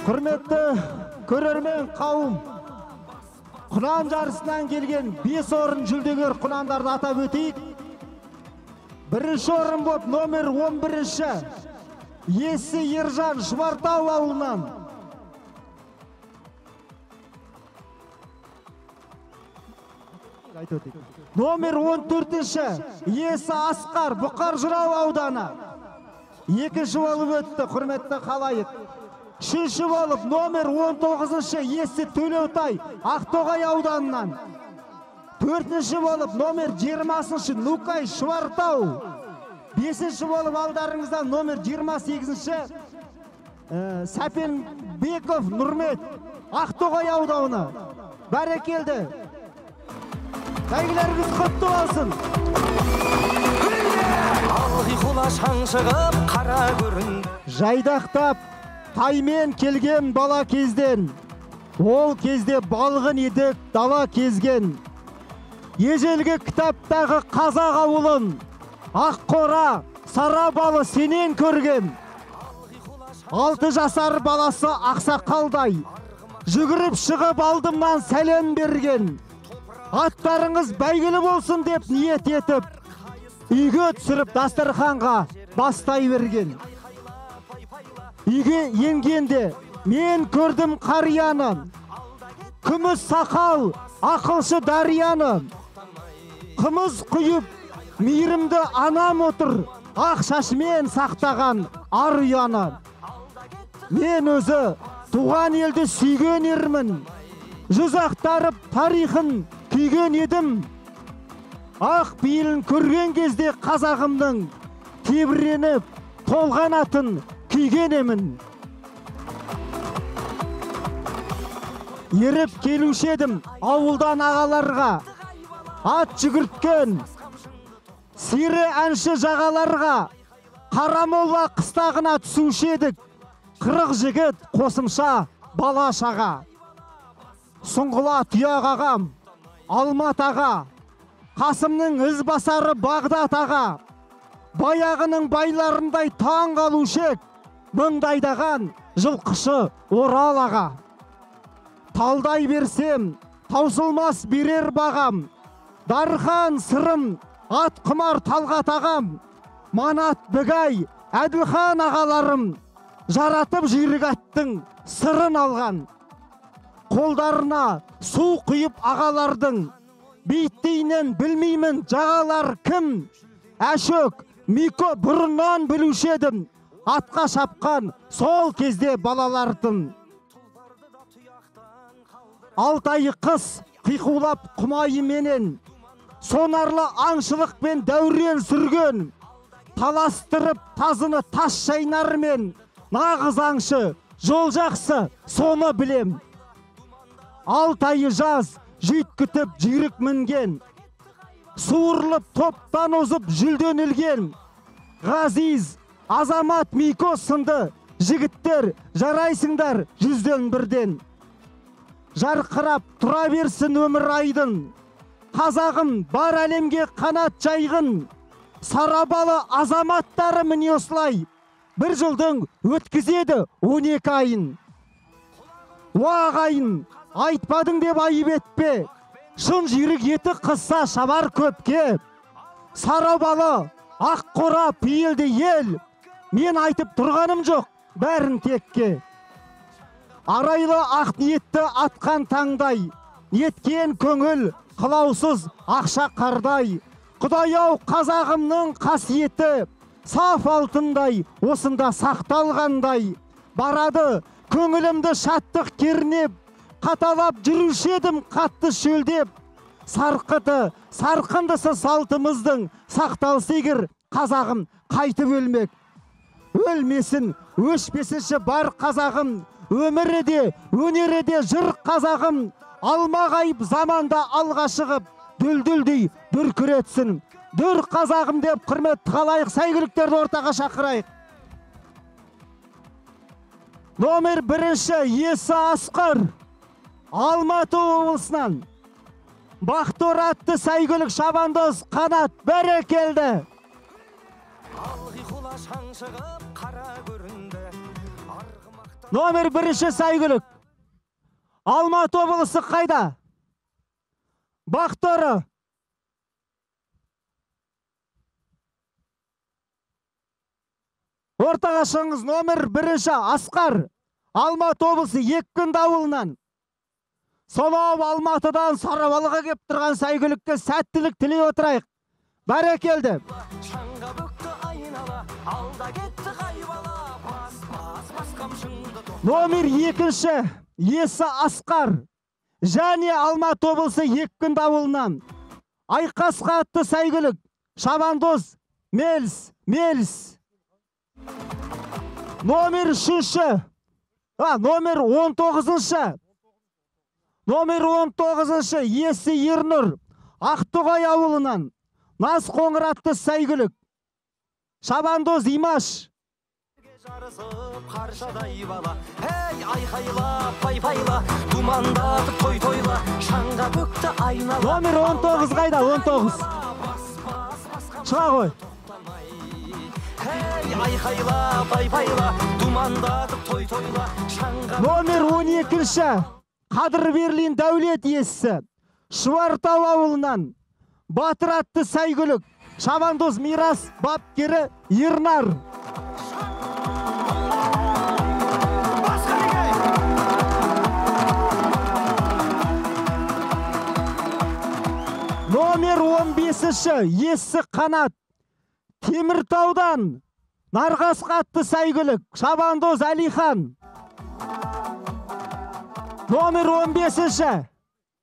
Құрметті көрермен қауым, құнан жарысынан келген 5 орын жүлдегер құнандарды атап өтейік. Бірінші орын болып номер 11-ші Есі Ержан Шұбартау ауылынан. Номер 14-ші Есі Асқар Бұқар Жырау ауданы. Екінші болып өтті, құрметті халайық. Үшінші болып номер 19-ші Есі Төлеутай Ақтоғай ауданынан. Төртінші болып номер 20-ші Нукай Шұбартау. Бесінші болып алдарыңызда номер 28-ші Сәпенбеков Нұрмет Ақтоғай ауданы. Бәрекелді. Бәйгілеріңіз құтты болсын. Алғиқұла шаңшығып қара көрінді. Жайдақтап таймен келген бала кезден, ол кезде балғын едік дала кезген. Ежелгі кітаптағы қазақ ауылын, Аққора, Сарабалы сенен көрген. 6 жасар баласы ақсақалдай, жүгіріп шығып алдымнан сәлем берген. Аттарыңыз бәйгілі болсын деп ниет етіп, үйге түсіріп дастарханға бастай берген. Үйге енгенде мен көрдім қарияны, күміс сақал ақылшы дарияны. Қымыз құйып мейірімді анам отыр, ақ шашымен сақтаған ар ұяны. Мен өзі туған елді сүйген ермін, жүз ақтарып тарихын күйген едім. Ақ бейілін көрген кезде қазағымның тебіреніп толған атын күйген емін. Еріп келушедім ауылдан ағаларға, ат жүгірткен сире әнші жағаларға. Қарамолла қыстағына түсушедік, 40 жігіт қосымша бала шаға. Сұңғыла Тұяқ ағам, Алмат аға, Қасымның ізбасары Бағдат аға, баяғының байларындай таң қалушек, мыңдайдаған жылқышы Орал аға. Талдай берсем, таусылмас берер бағам, Дархан сырым, ат құмар Талғат ағам, Манат Бігай, Әділхан ағаларым, жаратып жүйрік аттың сырын алған. Қолдарына су құйып ағалардың, бейттейінен білмеймін жағалар кім. Әшөк, Мико бұрыннан білушедім, атқа шапқан сол кезде балалардың. Алтайы қыс қиқулап құмайы менен, сонарлы аңшылықпен дәурен сүрген. Таластырып тазыны тас шайнармен, нағыз аңшы жол жақсы соны білем. Алтайы жаз жүйткітіп жүйрік мінген, суырылып топтан озып жүлден ілген. Ғазиз, Азамат Мико сынды жігіттер жарайсыңдар 100-ден 1-ден. Жарқырап тұра берсін өмір айдын, қазағым бар әлемге қанат жайғын, сарабалы азаматтары міне осылай бір жылдың өткізеді 12 айын. Уағайын, айтпадың деп айып етпе, шын жүйрік еті қысса шабар көпке. Сарабалы ақ қора пейілді ел, мен айтып тұрғаным жоқ бәрін текке. Арайлы ақ ниетті атқан таңдай, неткен көңіл қылаусыз ақша қардай. Құдай-ау қазағымның қасиеті, саф алтындай осында сақталғандай. Барады көңілімді шаттық кернеп, қаталап жүруші едім қатты шөлдеп. Сарқындысы салтымыздың сақталсы егер қазағым қайтып өлмек. Өлмесін, өшпесінші бар қазағым, өмірі де, өнері де жыр қазағым. Алмағайып заманда алға шығып, дүлдүлдей дүркіретсін. Дүр қазағым деп құрметті қалайық, сәйгүліктерді ортаға шақырайық. Номер 1-ші Есі Асқар, Алматы облысынан. Бақтор атты сәйгүлік шабандоз қанат бәрекелді. Номер 1-ші сәйгүлік. Алматы облысы қайда? Бақторы. Ортаға шығыңыз. Номер 1-ші Асқар, Алматы облысы Екпінді ауылынан. Сонау Алматыдан Сарабалыға кеп тұрған сәйгүлікке сәттілік тілей отырайық. Бәрекелді. Номер 2-ші Есі Асқар, және Алматы облысы Екпінді ауылынан. Айқасқа атты сәйгүлік шабандоз Мелс. Номер 3-ші, номер 19-ші. Номер 19-ші Есі Ернұр, Ақтоғай ауылынан. Наз қоңыр атты сәйгүлік шабандоз Имаш. Номер 19 қайда? 19. Шыға ғой. Номер 12-ші Қадыр Берлин Дәулет иесі, Шұбартау ауылынан. Батыр атты сәйгүлік шабандоз Мирас бапкері Ернар. Номер 15-ші Есі Қанат, Теміртаудан. Нарғасқа атты сәйгүлік шабандоз Әлихан. Номер 15-ші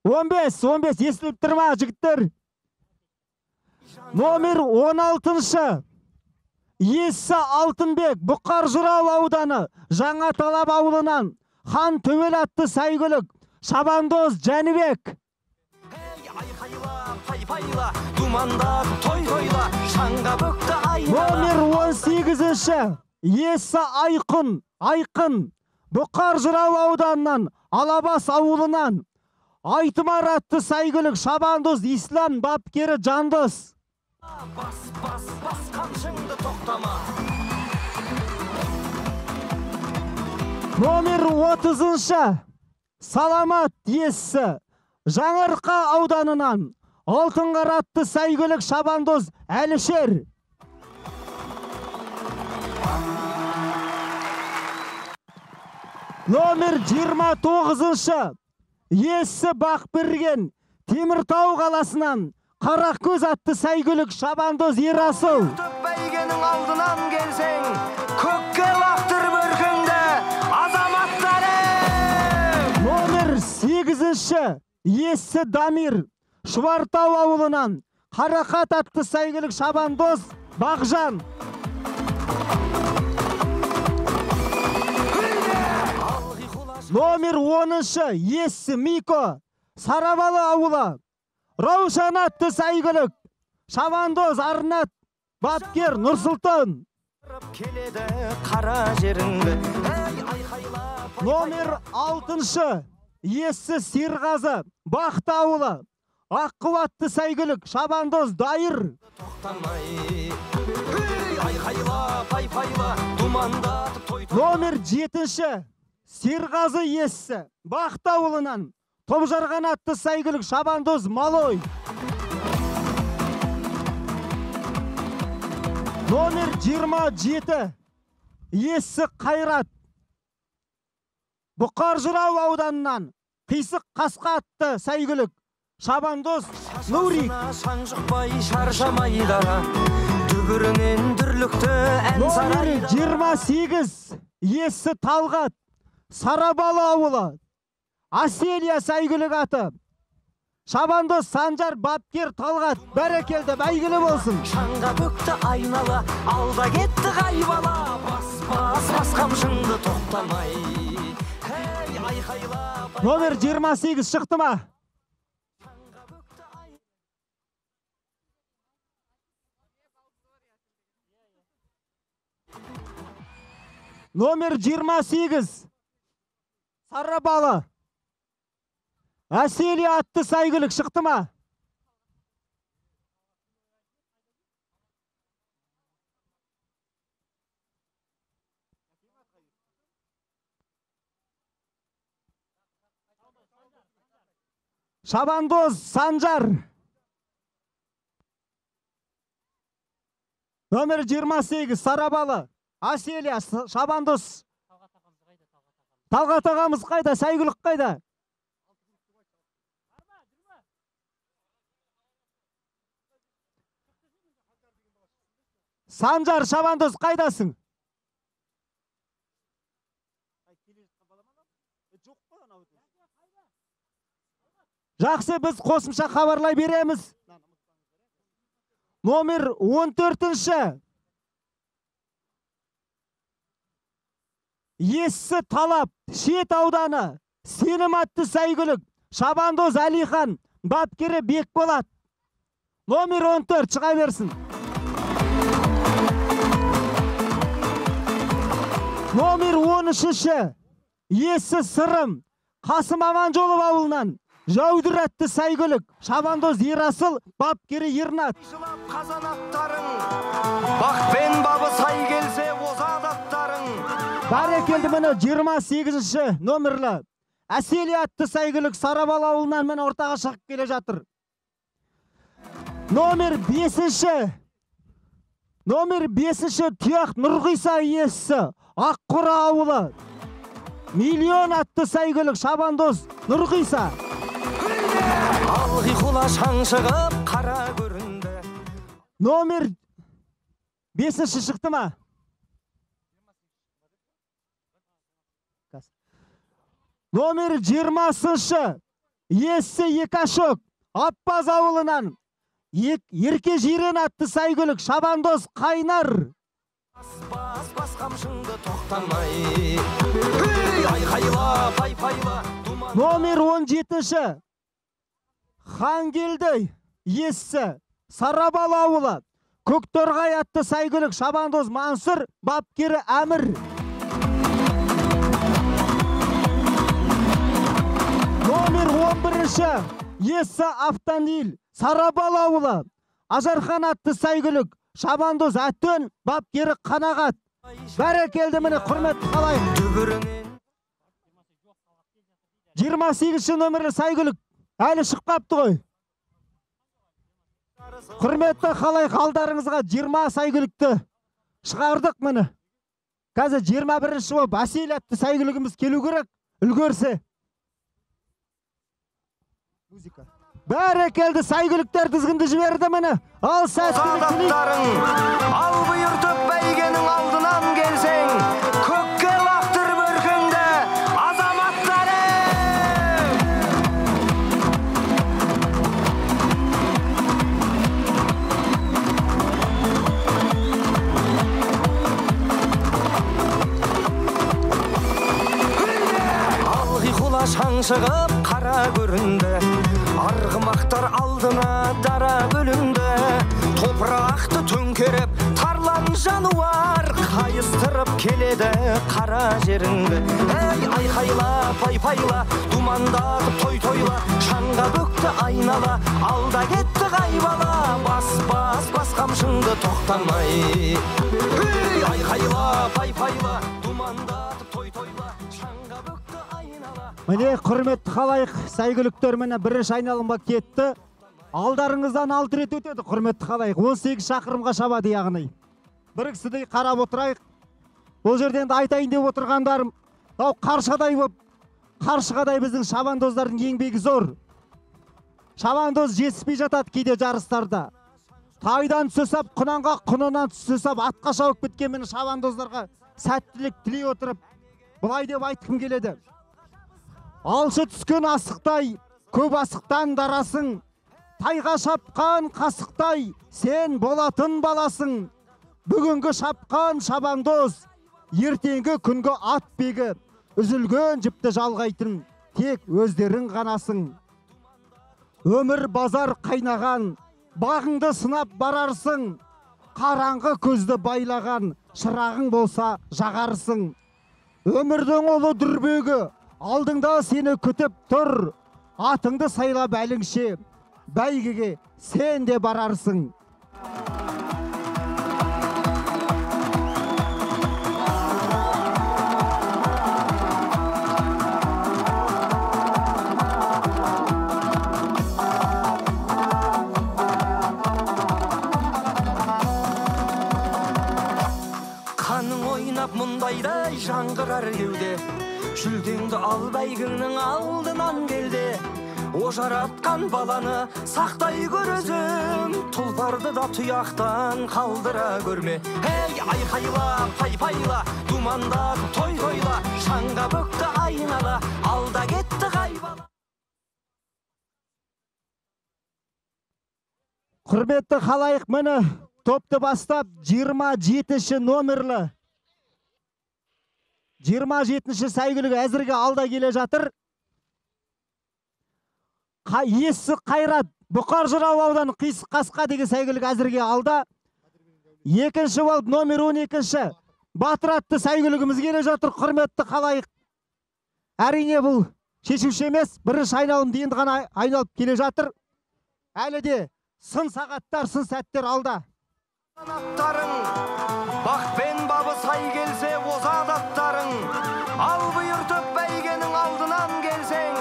15 естіліп тұрма жігіттер. Номер 16-ші Есі Алтынбек, Бұқар Жырау ауданы, Жаңа Талап ауылынан. Хан Төбел атты сәйгүлік шабандоз Жәнібек. Номер 18-ші Есі Айқын, Бұқар Жырау ауданынан, Алабас ауылынан. Айтымар атты сәйгүлік шабандоз Ислам бапкері Жандос. Номер 30-ші Саламат иесі, Жаңарқа ауданынан. Алтынғар атты сәйгүлік шабандоз Әлішер. Номер 29-ші Есі Бақберген, Теміртау қаласынан. Қарақөз атты сәйгүлік шабандоз Ерасыл. Бәйгенің алдынан келсең, көкке лақтыр бөркіңді, азаматтары! Номер 8-ші Есі Дамир, Шұбартау ауылынан. Қарақат атты сәйгүлік шабандоз Бақжан. Номер 10-ші Есі Мико, Сарабалы ауылы. Раушан атты сәйгүлік шабандоз Арнат бапкер Нұрсұлтан. Номер 6-шы Есі Серғазы, Бақты ауылы. ақ қуатты сәйгүлік Шабандоз Дайыр. тоқтамай айқайла пай-пайла думандатып той Номер 7-ші Серғазы Ессі Бақта ауылынан Топжарған атты сәйгүлік Шабандоз Малой. Номер 27 Ессі Қайрат Бұқар Жырау ауданынан Қисық Қасқа атты сәйгүлік Шабандоз Нурик. шаң жұқпай шаршамай дара дүбірінен дүрлікті ән Номер сарайда 28 Ессі Талғат Сарабалы ауылы Аселия сәйгүлік аты Шабандоз Санжар Бапкер Талғат. Бәрекелді, бәйгілі болсын. шаңға бөкті айнала алда кетті қайбала бас қамшыңды тоқтамай айқайла Номер 28 шықты ма? Номер 28 Сарабалы Аселия атты сәйгүлік шықты ма? Шабандоз Санжар. Номер 28 Сарабалы Аселия Шабандоз. Талғат ағамыз қайда? Сәйгүлік қайда? Санжар Шабандоз қайдасың? Жақсы, біз қосымша хабарлай береміз. Номер 14-ші Ессі Талап Шет ауданы Сенім атты сәйгүлік Шабандоз Әлихан Бапкері Бекболат. Номер 14 шыға берсін. Номер 13-ші Ессі Сырым Қасым Аманжолов ауылынан Жаудыр атты сәйгүлік Шабандоз Ерасыл Бапкері Ернат. жылап қазанаттарың бақ пен бабы сай келсе озадаттарың Бәрекелді, міне 28-ші номерлі Әселия атты сәйгүлік Сарабал ауылынан міне ортаға шығып келе жатыр. Номер 5-ші Тұяқ Нұрғиса Ессі Аққұра ауылы Миллион атты сәйгүлік Шабандоз Нұрғиса. алғи құла шаң шығып қара көрінді Номер 5-ші шықты ма? Номер 20-шы Ессі Екашок Аппаз ауылынан Ерке Жирен атты сәйгүлік Шабандоз Қайнар. бас қамшыңды тоқтамай айқайла пай-пайла Номер 17-ші Хангелді Ессі Сарабал ауылы Көкторғай атты сәйгүлік Шабандоз Мансұр Бапкері Әмір. Номер 11-ші Ессі Автанил Сарабал ауылы Ажархан атты сәйгүлік Шабандоз Әттен Бапкері Қанағат. Бәрекелді, міне құрметті қалайық. дүбірінен 28-ші номерлі сәйгүлік әлі шықпапты ғой. Құрметті қалайық, алдарыңызға 20 сәйгүлікті шығардық міне. Қазір 21-ші болып Аселия атты сәйгүлігіміз келу керек, үлгерсе. Бәрекелді, сәйгүліктер тізгінді жіберді міне. Ал сәттілік тілейік. озадаттарың ал бұйыртып бәйгенің алдынан келсең көкке лақтыр бөркіңді азаматтарың алғи құла шаң шығып қара көрінді арғымақтар алдына дара бөлінді топырақты төңкеріп тарлан жануар қайыстыр сайыстырып келеді қара жеріңді. Ей, айқайла, пай-пайла, думандатып той-тойла, шаңға бөкті айнала, алда кетті қайбала, бас қамшыңды тоқтамай. Ей, айқайла, пай-пайла, думандатып той-тойла, шаңға бөкті айнала. Міне, құрметті халайық, сәйгүліктер міне бірінші айналымға кетті. Алдарыңыздан 6 рет өтеді, құрметті халайық. 18 шақырымға шабады яғни. Бір кісідей қарап отырайық. Бұл жерден айтайын деп отырғандарым, қаршығадай біздің шабандоздардың еңбегі зор. Шабандоз жетіспей жатады кейде жарыстарда. Тайдан түсіп, құнанға, құнынан түсіп, атқа шауып кеткен мені шабандоздарға сәттілік тілей отырып, бұлай деп айтқым келеді. Алшы түскен асықтай, көп асықтан дарасың. Тайға шапқан қасықтай, сен болатын баласың. Бүгінгі шапқан шабандоз, ертеңгі күнгі ат бегі, үзілген жіпті жалғайтын тек өздерің ғанасың. Өмір базар қайнаған, бағыңды сынап барарсың. Қараңғы көзді байлаған, шырағың болса жағарсың. Өмірдің олы дүрбегі, алдыңда сені күтіп тұр. Атыңды сайлап әліңше, бәйгеге сен де барарсың. Қаның ойнап мұндайдай жаңғырар кеуде, жүлдеңді ал бәйгіңнің алдынан келде. О жаратқан баланы сақтай көрізім, тұлпарды да тұяқтан қалдыра көрме. Ей, айқайла, пай-пайла, думандатып той-тойла, шаңға бөкті айнала, алда кетті қайбала. Құрметті халайық, мені топты бастап 27-ші номерлі 27-ші сәйгүлігі әзірге алда келе жатыр. Есі Қайрат, Бұқар Жырау ауданы Қисық Қасқа деген сәйгүлік әзірге алда. Екінші болып номер 12-ші Батыр атты сәйгүлігіміз келе жатыр, құрметті халайық. Әрине бұл шешуші емес, бірінші айналым енді ғана айналып келе жатыр. Әлі де сын сағаттар, сын сәттер алда. Аттарың, бақпен бабы сай келсе озат аттарың, ал бұйыртып бәйгенің алдынан келсең,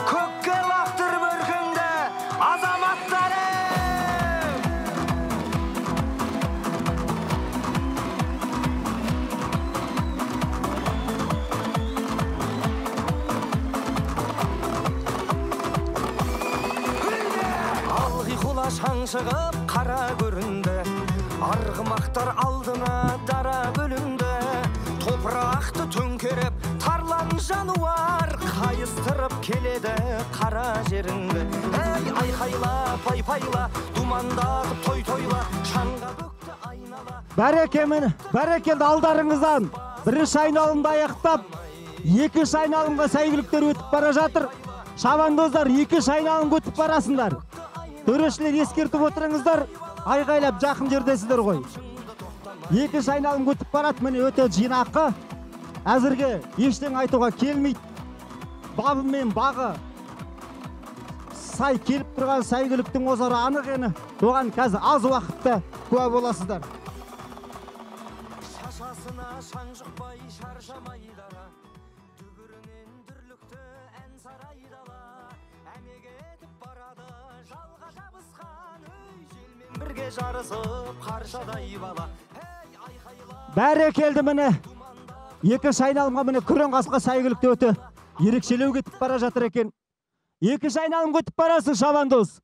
көкке лақтыр бөркіңді азаматтарың. Алғи құла шаң шығып қара көрінді, арғымақтар алдына дара бөлінді. Топырақты төңкеріп, тарлан жануар, қайыстырып келеді қара жеріңді. Ей, айқайла, пай-пайла, думандатып той-тойла, шаңға бөкті айнала. Бәрекелді алдарыңыздан бірінші айналымды аяқтап, екінші айналымға сәйгүліктер өтіп бара жатыр. Шабандоздар екінші айналым өтіп барасыңдар. Төрешілер ескертіп отырыңыздар. Айғайлап жақын жердесіздер ғой. Екінші айналым өтіп барады, міне өте жинақы. Әзірге ештен айтуға келмейді. Бабы мен бағы сай келіп тұрған сәйгүліктің озары анық ені. Оған қазір аз уақытта куә боласыздар. Шашасына шаң жұқпай шаршамай дара, дүбірінен дүрлікті ән сарайдала, әмеге етіп барады жалға жабысқан өй, желмен бірге жарысып қаршадай бала. Бәрекелді міне. Екінші айналымға міне күрең қасқа сәйгүлікті өте ерекшелеу кетіп бара жатыр екен. Екінші айналым өтіп барасың, шабандоз.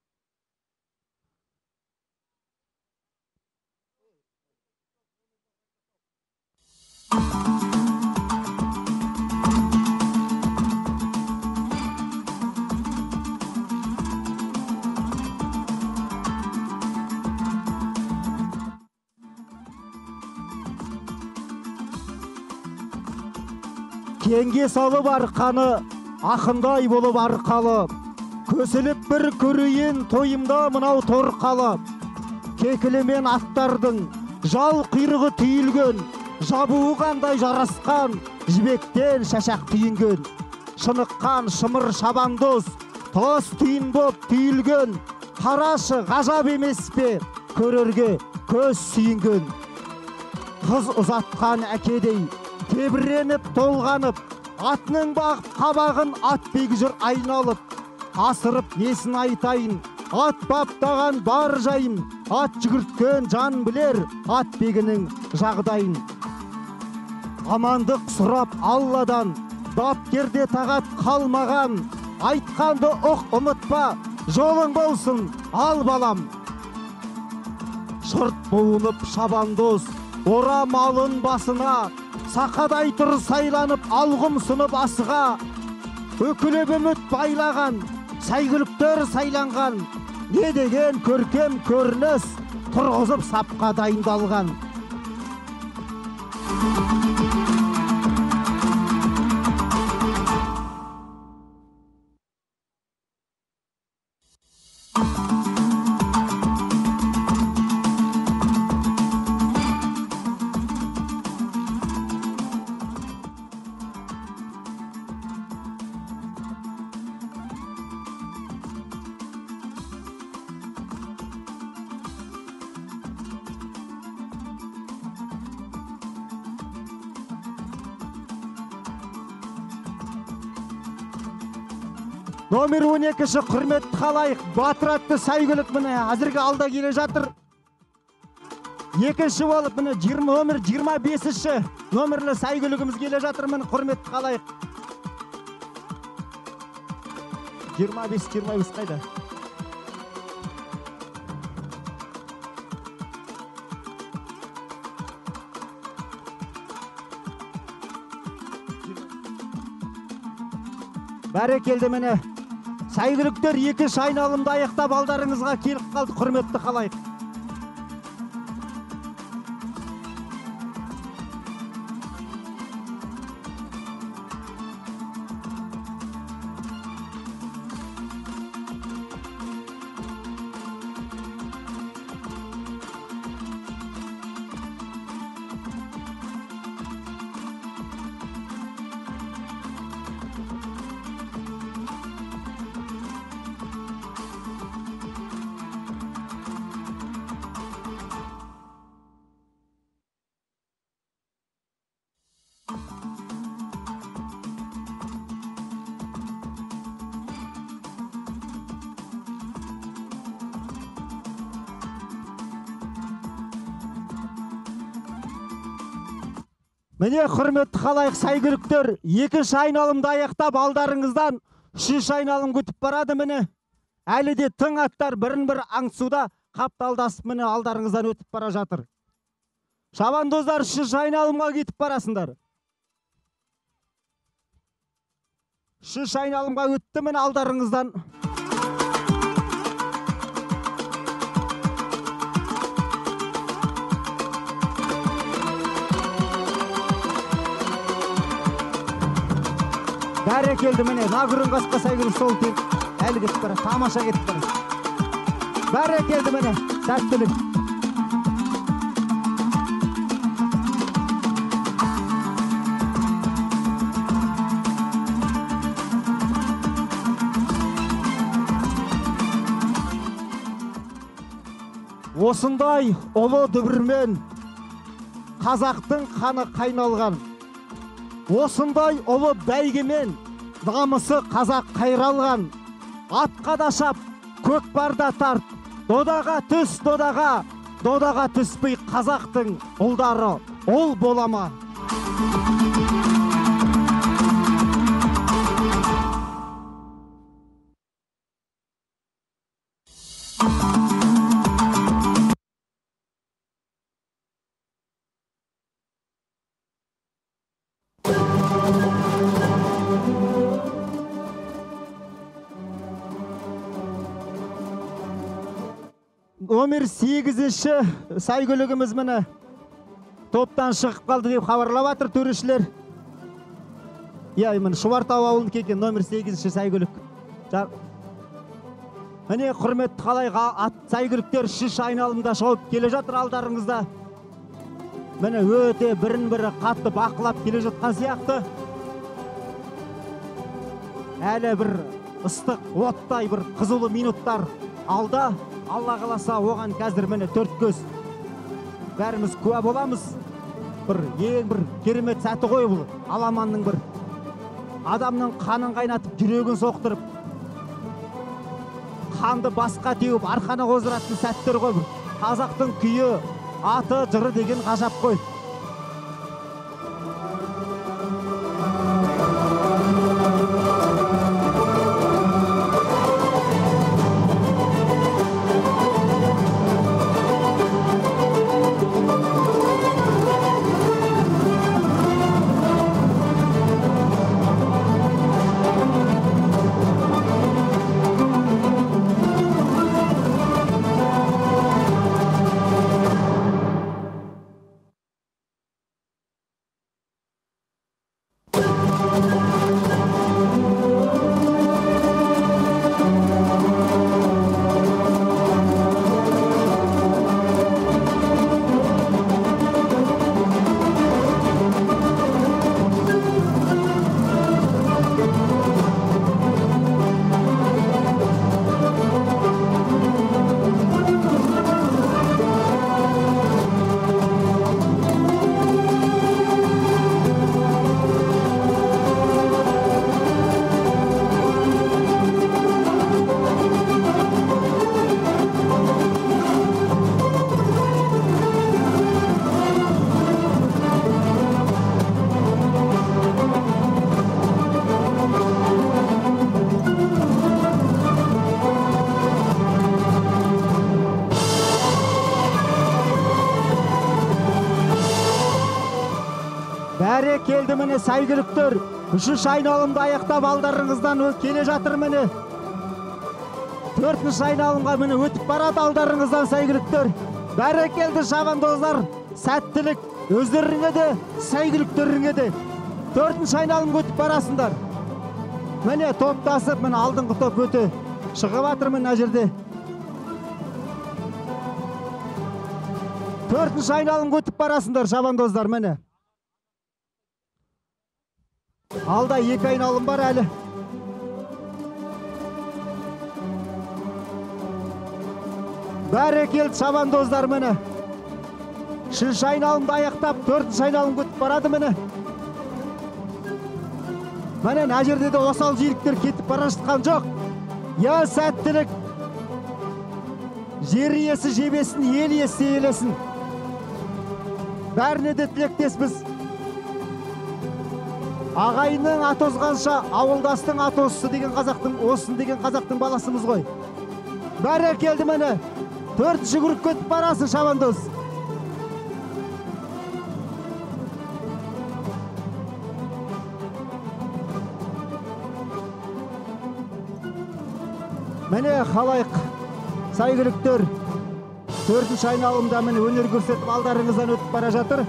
Кенге салып арқаны, ақындай болып арқалы, көсіліп бір көрейін тойымда мынау торқалы. Кекілімен аттардың жал құйрығы түйілген, жабуы қандай жарасқан, жібектен шашақ түйінген, шыныққан шымыр шабандоз, тос түйін боп түйілген, қарашы ғажап емес пе, көрерге көз сүйінген. Қыз ұзатқан әкедей, тебіреніп толғанып, атының бағып қабағын атбегі жүр айналып, асырып несін айтайын, ат баптаған бар жайын, ат жүгірткен жан білер атбегінің жағдайын. Амандық сұрап Алладан, бапкерде тағат қалмаған, айтқанды ұқ ұмытпа, жолың болсын ал балам. Шырт буынып шабандоз, орамалын басына, сақадай тұр сайланып алғым сынып асыға, өкіліп үміт байлаған, сәйгүліктер сайланған, не деген көркем көрініс тұрғызып сапқа дайындалған. Номер 12-ші құрметті қалайық, Батыр атты сәйгүлік міне әзірге алда келе жатыр. Екінші болып міне номер 25-ші номерлі сәйгүлігіміз келе жатыр міне құрметті қалайық. 25 қайда? Бәрекелді міне. Сәйгүліктер екінші айналымда аяқтап алдарыңызға келіп қалды, құрметті қалайық. Міне құрметті қалайық сәйгүліктер, екінші айналымда аяқтап алдарыңыздан үшінші айналым күтіп барады міне. Әлі де тың аттар бірін-бір аңсуда қапталдасып міне алдарыңыздан өтіп бара жатыр. Шабандоздар үшінші айналымға кетіп барасыңдар. Үшінші айналымға өтті міне алдарыңыздан. Бәрекелді міне, нағырын қасқа сәйгүлік сол тек әлі кетіп бара, тамаша кетіп бара. Бәрекелді міне, сәттілік. Осындай ұлы дүбірмен қазақтың қаны қайналған. Осындай ұлы бәйгемен намысы қазақ қайралған. Атқа да шап, көкпарда тарт, додаға түс додаға, додаға түспей қазақтың ұлдары ол болама. Номер 8-ші сәйгүлігіміз міне топтан шығып қалды деп хабарлап жатыр төрешілер. Міне Шұбартау ауылын келген номер 8-ші сәйгүлік. Міне құрметті қалайға ат сәйгүліктер үшінші айналымда шығып келе жатыр алдарыңызда. міне өте бірін-бірі қатты бақылап келе жатқан сияқты. Әлі бір ыстық, оттай бір қызулы минуттар алда. Алла қаласа оған қазір міне төрт көз бәріміз куә боламыз. Бір ең бір керемет сәті ғой бұл. Аламанның бір адамның қанын қайнатып, жүрегін соқтырып, қанды басқа теуіп, арқаны қоздыратын сәттер ғой. Қазақтың күйі, аты, жыры деген ғажап қой. Келді міне сәйгүліктер. Үшінші айналымды аяқтап алдарыңыздан келе жатыр міне. Төртінші айналымға міне өтіп барады алдарыңыздан сәйгүліктер. Бәрекелді шабандоздар. Сәттілік өздеріңе де, сәйгүліктеріңе де. Төртінші айналымға өтіп барасыңдар. Міне топтасып, міне алдыңғы топ өте шығып жатыр міне жерде. Төртінші айналымға өтіп барасыңдар шабандоздар міне. Алда екі айналым бар әлі. Бәрекелді шабандоздар міне. Үшінші айналымды аяқтап, төртінші айналым өтіп барады міне. Міне мына жерде де осал жиіліктер кетіп бара жатқан жоқ. Я сәттілік. Жер иесі жебесін, ел иесі елесін. Бәріне де тілектеспіз. Ағайынның аты озғанша, ауылдастың аты озсы деген қазақтың, осын деген қазақтың баласымыз ғой. Бәрекелді міне. Төртінші группа өтіп барасың шабандоз. Міне халайық сәйгүліктер төртінші айналымда міне өнер көрсетіп алдарыңыздан өтіп бара жатыр.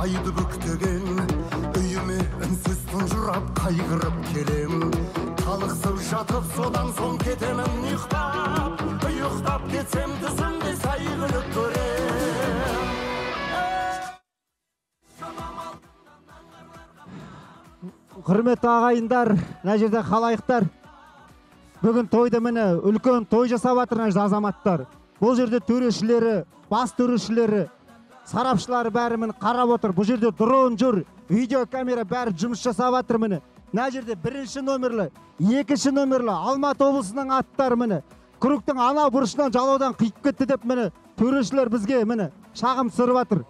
айды бүктеген үйіме үнсіз тұнжырап қайғырып келем. талықсып жатып содан соң кетемін ұйықтап кетсем түсімде сәйгүлік көрем. Құрметті ағайындар, мына жерде халайықтар, бүгін тойды міне үлкен той жасап жатыр мына жерде азаматтар. Бұл жерде төрешілері, бас төрешілері, сарапшылары бәрі міне қарап отыр. Бұл жерде дрон жүр, видеокамера бәрі жұмыс жасап жатыр міне. Мына жерде бірінші номерлі, екінші номерлі Алматы облысының аттары міне. Күріктің ана бұрышынан жалаудан қиып кетті деп міне төрешілер бізге міне шағым түсіріп жатыр.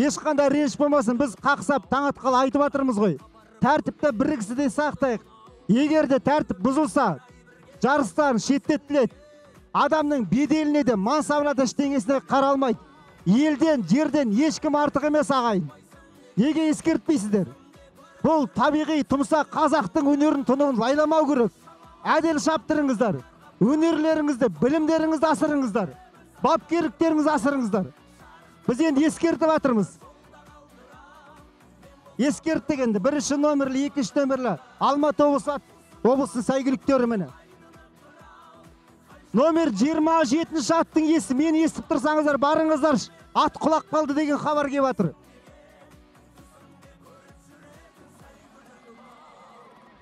Ешқандай реніш болмасын, біз қақсап таң атқалы айтып жатырмыз ғой. Тәртіпті бірігісіде сақтайық. Егер де тәртіп бұзылса, жарыстан шеттетіледі. Адамның беделіне де, мансабына да ештеңесіне қаралмайды. Елден, жерден ешкім артық емес ағайын. Неге ескертпейсіздер? Бұл табиғи тұмса қазақтың өнерін тұнығын лайламау керек. Әдел шаптырыңыздар. Өнерлеріңізді, білімдеріңізді асырыңыздар. Бапкерліктеріңізді асырыңыздар. Біз енді ескертіп жатырмыз. Ескерттік енді. Бірінші номерлі, екінші номерлі Алматы облысы сәйгүліктері міне. Номер 27 аттың иесі, мені естіп тұрсаңыздар, барыңыздар, ат құлақ қалды деген хабар келіп жатыр.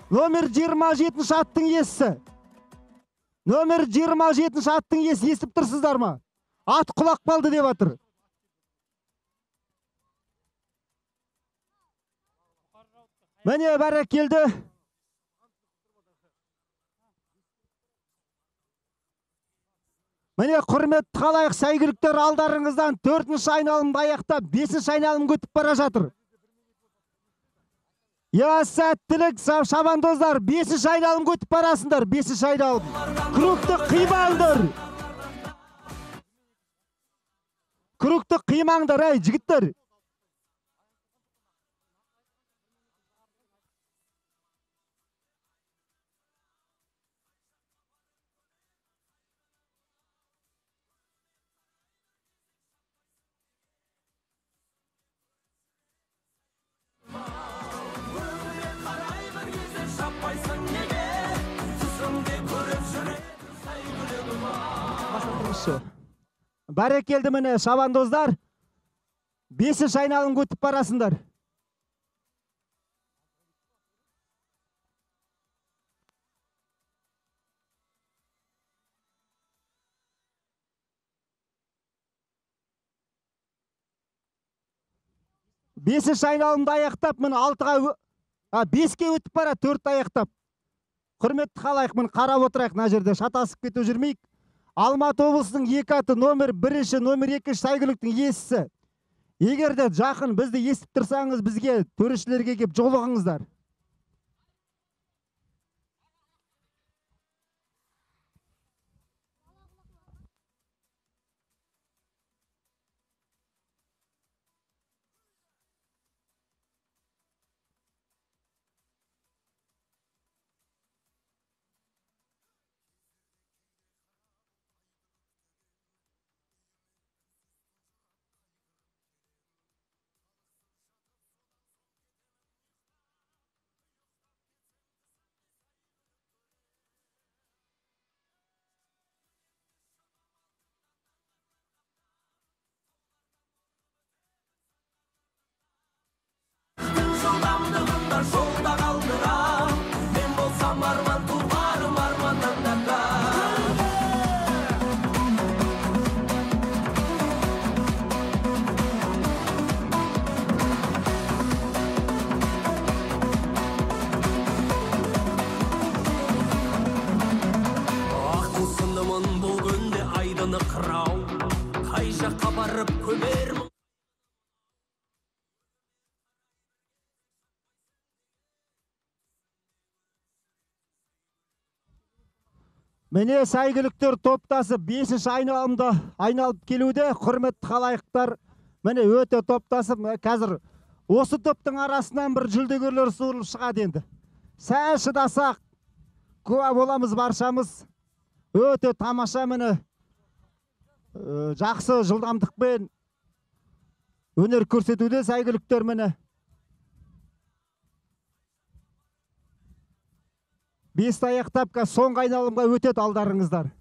Номер 27 аттың иесі. Номер 27 аттың иесі, естіп тұрсыздар ма? Ат құлақ қалды деп жатыр. Міне бәрекелді. Міне құрметті халайық сәйгүліктер алдарыңыздан 4-ші айналымды аяқтап 5-ші айналым өтіп бара жатыр. Я сәттілік шабандоздар, 5-ші айналым өтіп барасыңдар, 5-ші айналым. Күректі қимаңдар. Күректі қимаңдар, әй жігіттер. Бәрекелді міне шабандоздар, 5-ші айналым өтіп барасыңдар. Бесінші айналымды аяқтап, міне 5-ке өтіп бара, 4 аяқтап. Құрметті халайық, міне қарап отырайық, мына жерде шатасып кету жүрмейік. Алматы облысының 2 аты номер 1-ші, номер 2-ші сәйгүліктің иесісі. Егер де жақын бізді естіп тұрсаңыз, бізге төрешілерге кеп жолығыңыздар. Жолда қалдырам, мен болсам арман туғарым арманнан да. Ақыл сынымын бұл күнде айдыны қырау, қай жаққа барып көмермін. Міне сәйгүліктер топтасы 5-ші айналымда айналып келуде. Құрметті халайықтар, міне өте топтасып, қазір осы топтың арасынан бір жүлдегерлер суырылып шығады енді. Сәл шыдасақ, куә боламыз баршамыз. Өте тамаша міне жақсы жылдамдықпен өнер көрсетуде сәйгүліктер міне. Бесті аяқтап соңғы айналымға өтеді алдарыңыздар.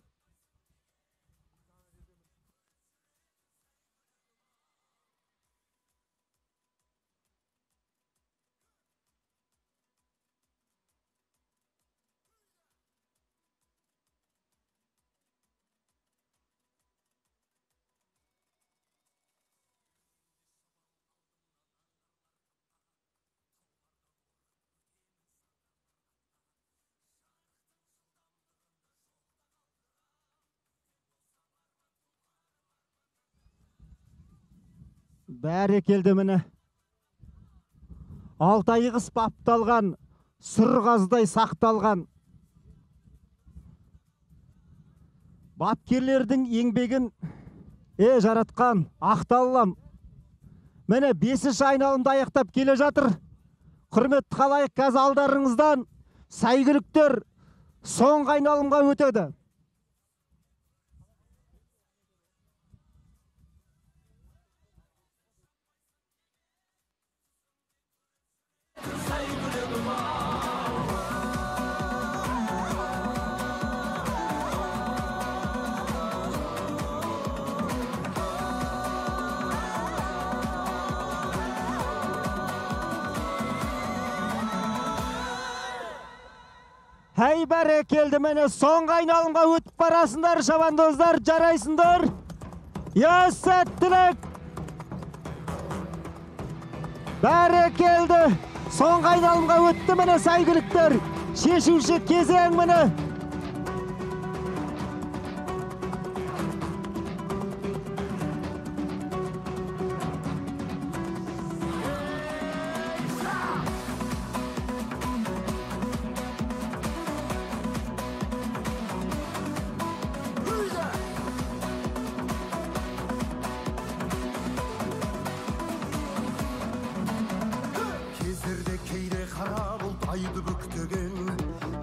Бәрекелді міне. Алтай қыс бапталған, сұр қаздай сақталған. Бапкерлердің еңбегін жаратқан ақталлам. Міне 5-ші айналымда аяқтап келе жатыр. Құрметті қалайық, қазір алдарыңыздан сәйгүліктер соңғы айналымға өтеді. Әй бәрекелді, міне соңғы айналымға өтіп барасыңдар, шабандоздар, жарайсыңдар. Я сәттілік. Бәрекелді. Соңғы айналымға өтті міне сәйгүліктер. Шешуші кезең міне. айды бүктеген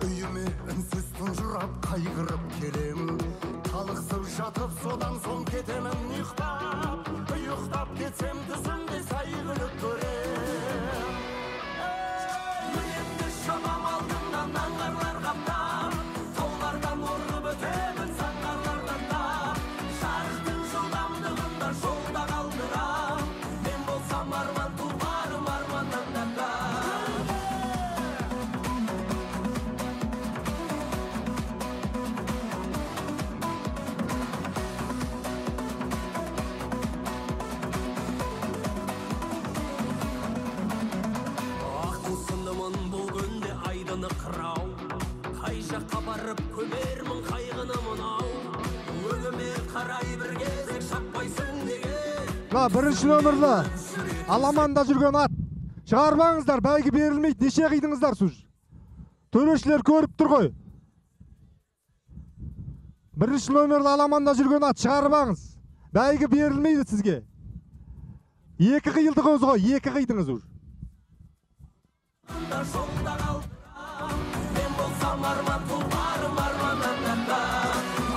үйіме үнсіз тұнжырап қайғырып келем. Талықсып жатып содан соң кетемін ұйықтап кетсем түсімде сәйгүлік көрем. Енді шамам алдымнан аңғарлар қаптап, таулардан орып өтемін саңғарлардан тап. Жарықтың жылдамдығында жолда қалдырам, мен болсам арман тұлпарым арманнан да. Қырау, қай жаққа барып көмермін қайғыны мынау, өліме қарай бір кезек шаппайсың деген. Бірінші нөмірлі аламанда жүрген ат шығармаңыздар, бәйгі берілмейді, неше қидыңыздар сөз. Төрешілер көріп тұр ғой. Бірінші нөмірлі аламанда жүрген ат шығармаңыз, бәйгі берілмейді сізге. Екі қиылдыңыз ғой, екі қидыңыз өз. Арман тұлпарым арманнан да.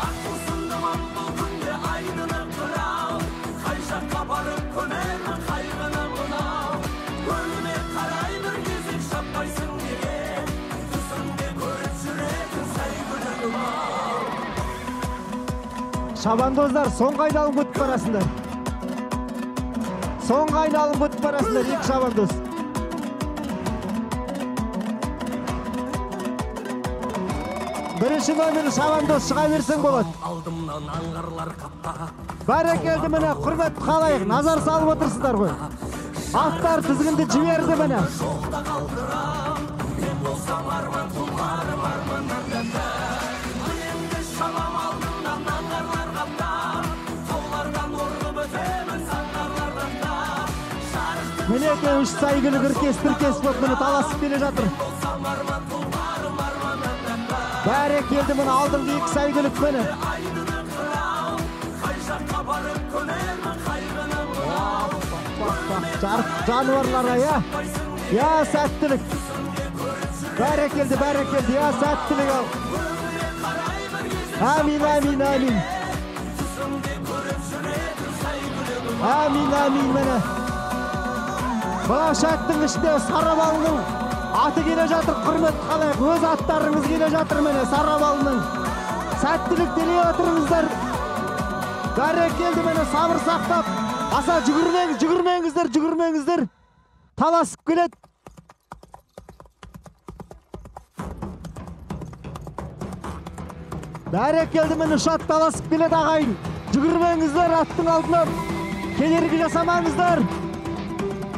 Аққусындымын бұл күнде айдыны қырау, қай жаққа барып көмермін қайғыны мынау, өліме қарай бір кезек шаппайсың деген, түсімде көріп жүретін сәйгүлігім ау. Шабандоздар, соңғы айналым өтіп барасыңдар. Соңғы айналым өтіп барасыңдар, екі шабандоз. Бірінші нөмірі шабандоз шыға берсең болады. Алдымнан аңғарлар қаптап. Бәрекелді міне, құрметті қалайық, назар салып отырсыздар ғой. Аттар тізгінді жіберді міне. Жолда қалдырам, мен болсам арман тұлпарым арманнан да. Енді шамам алдымнан аңғарлар қаптап, таулардан орып өтемін саңғарлардан да. Мінеке үш сәйгүлік іркес-тіркес болып міне таласып келе жатыр. Бәрекелді міне, алдыңғы екі сәйгүлік міне. Жануарларға, я сәттілік. Бәрекелді, я сәттілік ал. Амин, амин, амин. Амин, амин міне. Балашаттың ішінде Сарабалының аты келе жатыр, құрметті халайық, өз аттарыңыз келе жатыр міне Сарабалының. Сәттілік тілей отырыңыздар. Бәрекелді міне сабыр сақтап. Аса жүгірмеңіздер. Таласып келеді. Бәрекелді міне шат таласып келеді ағайын. Жүгірмеңіздер аттың алдынан. Кедергі жасамаңыздар.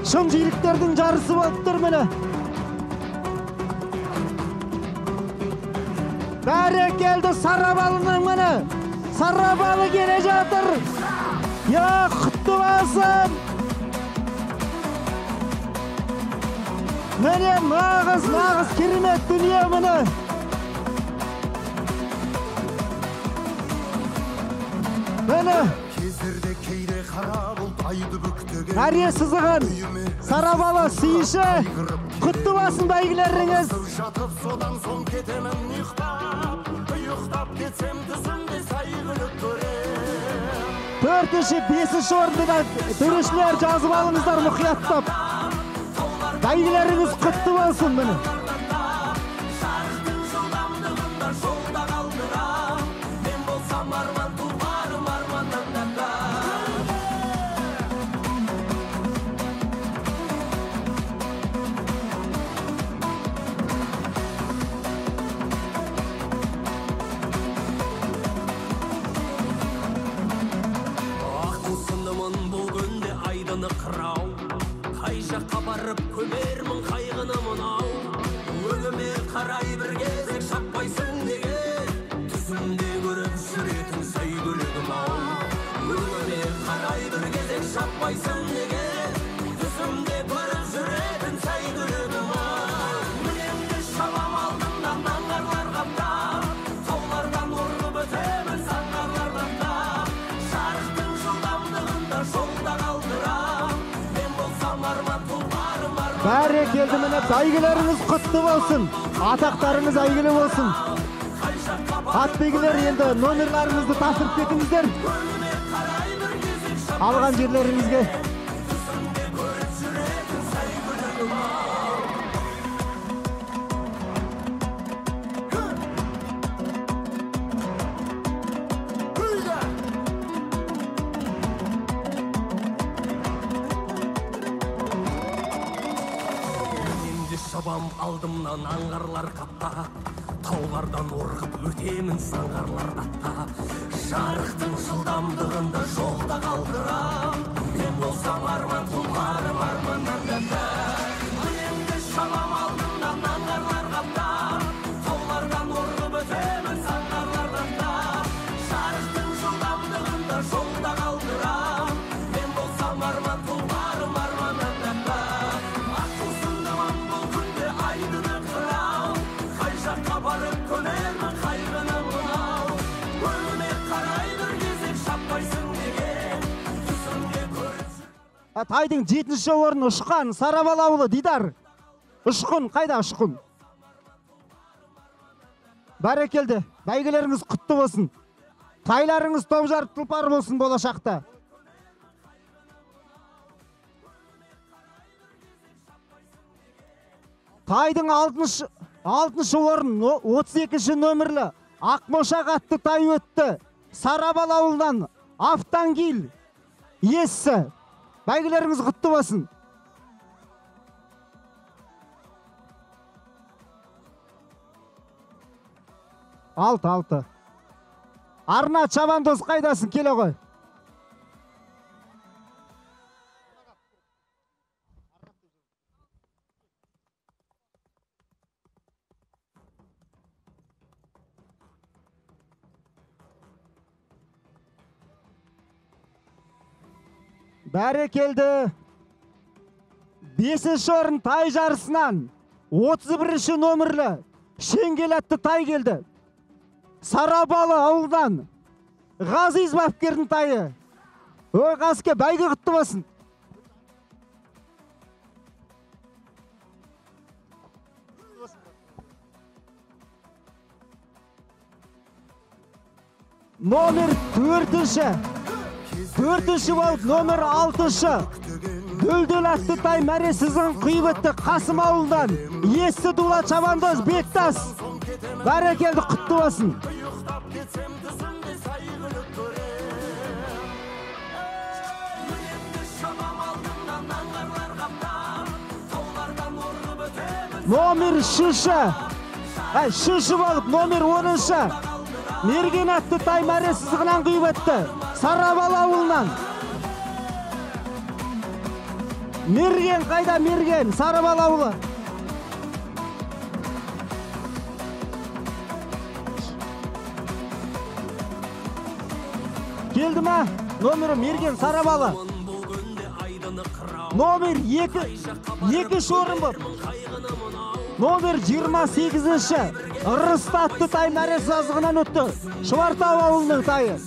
Шын жүйріктердің жарысы болып тұр міне. Бәрекелді Сарабалының міне. Сарабалы келе жатыр. Я құтты болсын. Міне нағыз керемет дүние міне. Міне кездерде кейде қара бұлт айды бүктеген Әрие сызығын Сарабалы сүйіші құтты болсын бәйгілеріңіз. жатып содан соң кетемін ұйықтап кетсем түсімде сайғылып көрем. 4-ші, 5-ші орынды да төрешілер жазып алыңыздар мұқияттап. Бәйгілеріңіз құтты болсын міне. Жарықтың жылдамдығында жолда қалдырам. Мен болсам арман тұлғарым арманнан да. Аққусынымын бұл күнде айдыны қырау. Қай жаққа барып көмермін қайғыны мынау. Өңіме қарай бір кезек шаппайсың неге? Түсімде көріп жүретін сәйгүлігім ау. Өңіме қарай бір кезек шаппайсың неге? Түсімде көріп жүретін сәйгүлігім ау. Мінемді шабам алдымдан аңғарлар қаптап. Таулардан ұрғып өтемін саңғарлардан да. Жарықтың жылдамдығында жолда қалдырам. Мен болсам арман тұлғарым арман. Бәрекелді міне бәйгілеріңіз құтты болсын. Атақтарыңыз әйгілі болсын. Атбегілер енді номерларыңызды тапсырып кетіңіздер. Алған жерлеріңізге. Шабам алдымнан аңғарлар қаптап, таулардан орғып өтемін саңғарлар аттап. Жарықтың жылдамдығында жолда қалдырам. Мен болсам арман тұлғарым арманнан да. Мінемді шабам алдымнан аңғарлар қаптап, таулардан орғып өтемін саңғарлардан да. Жарықтың жылдамдығында жолда қалдырам. Мен болсам арман тұлғарым арманнан да. Барып көнермін қайғыны мынау. Өңіме қарай бір кезек шаппайсың неге? Түсімде көріп. Тайдың 7-ші орны Ұшқан Сарабал ауылы Дидар. Ұшқын қайда Ұшқын? Бәрекелді. Бәйгілеріңіз құтты болсын. Тайларыңыз топ жарып тұлпар болсын болашақта. Тайдың 6-шы орын 32-ші нөмірлі Ақмошақ атты тай өтті. Сарабал ауылдан Автангил иесі. Бәйгілеріңіз құтты болсын. Алты. Арна Чабандоз қайдасың, келе ғой. Бәрекелді. 5-ші орын тай жарысынан 31-ші нөмірлі Шеңгел атты тай келді. Сарабалы ауылдан Ғазиз бапкердің тайы. Ой, Ғазке, бәйгі құтты болсын. Номер 4-ші болып номер 6-шы Дөлдөл атты тай мәре сызығын құйып өтті Қасым ауылдан. Есті Дула Чабандоз Бектас. Бәрекелді, құтты болсын. Номер 3-ші болып, номер 10-шы. Мерген атты тай мәре сызығынан құйып өтті. Сарабал ауылынан. Мерген қайда, Мерген, Сарабал ауылы. Келді ма? Номері Мерген, Сарабалы. Номер 2-ші орын бұл. Номер 28-ші. Ырысты атты тай мәре сызығынан өтті. Шұбартау ауылының тайы.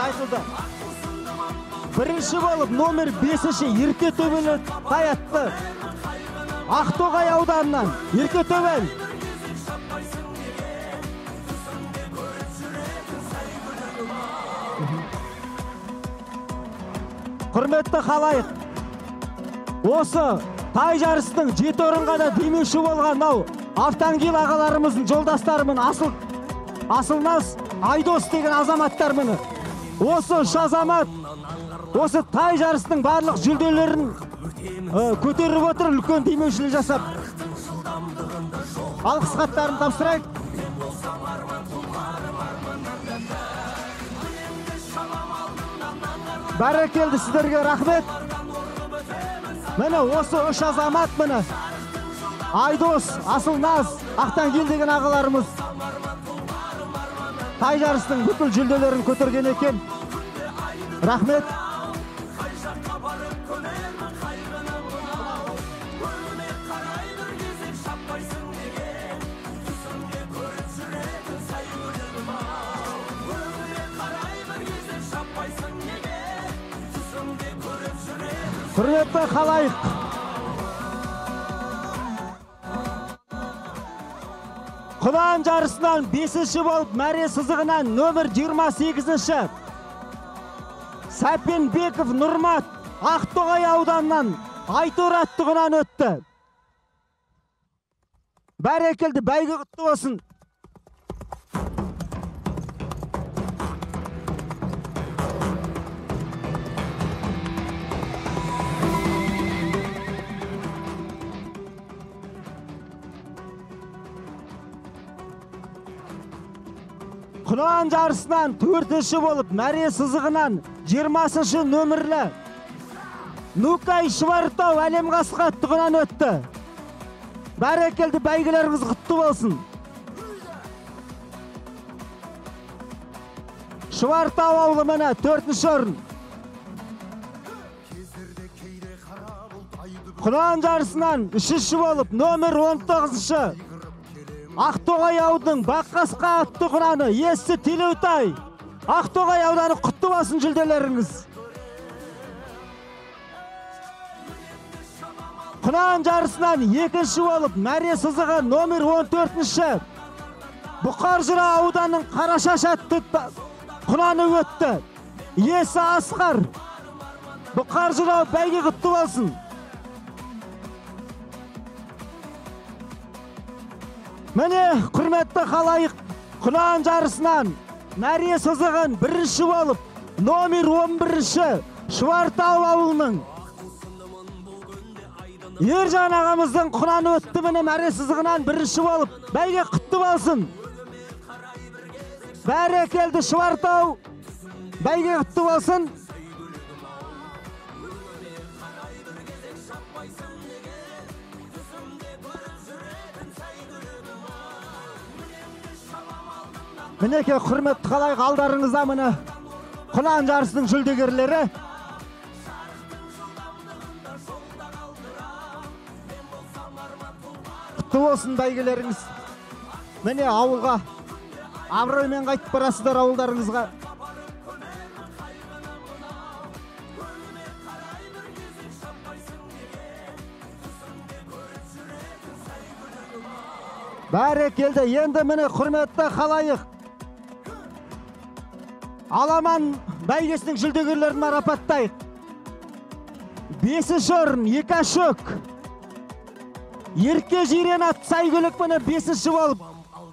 Айтылды. Бірінші болып номер 5-ші Ерке Төбені тай атты. Ақтоғай ауданынан Ерке Төбен. Құрметті халайық, осы тай жарыстың 7 орынға да демеуші болған Автангил ағаларымыздың жолдастарымын, Асылназ Айдос деген азаматтар мені. Осы үш азамат, осы тай жарыстың барлық жүлделерін көтеріп отыр, үлкен демеушілік жасап. Алғыс хаттарын тапсырайық. Бәрекелді, сіздерге рахмет. Мені осы үш азамат мені. Айдос, Асылназ, Ақтангил деген ағаларымыз тай жарыстың бүкіл жүлделерін көтерген екен. Рахмет. Құрметті халайық, Құлан жарысынан 5-ші болып мәре сызығынан номер 28-ші Сәпенбеков Нұрмат Ақтоғай ауданынан Айтор аттығынан өтті. Бәрекелді, бәйгі құтты болсын. Құлан жарысынан 4-ші болып мәре сызығынан 20-шы нөмірлі Нукай Швартау әлем қасқа аттығынан өтті. Бәрекелді, бәйгілеріңіз құтты болсын. Швартау ауылы мені 4-ші орын. Құлан жарысынан 3-ші болып номер 19-шы Ақтоғай ауылының Баққасқа атты құраны Есті Телеутай. Ақтоғай ауданы құтты болсын жүлделеріңіз. Құлан жарысынан 2-ші болып мәре сызығы номер 14-ші Бұқар-Жыра ауданының Қарашаш атты құраны өтті. Есі Асқар. Бұқар-Жыра бәйге құтты болсын. Міне, құрметті халайық, Құлан жарысынан мәре сызығын 1-ші болып, номер 11-ші Швартау ауылының Ержан ағамыздың құраны өтті. Міне, мәре сызығынан 1-ші болып, бәйге құтты болсын. Бәрекелді, Швартау, бәйге құтты болсын. Мінеке, құрметті қалай қалдарыңызда мені Құлан жарысының жүлдегерлері. Құтты болсын бәйгелеріңіз. Міне ауылға абыроймен қайтып барасыздар ауылдарыңызға. Бәрекелді. Енді міне құрметті халайық, аламан бәйгесінің жүлдегерлерін марапаттайық. 5-ші орын Екашөк Ерке Жирен атты сәйгүлік міне 5-ші болып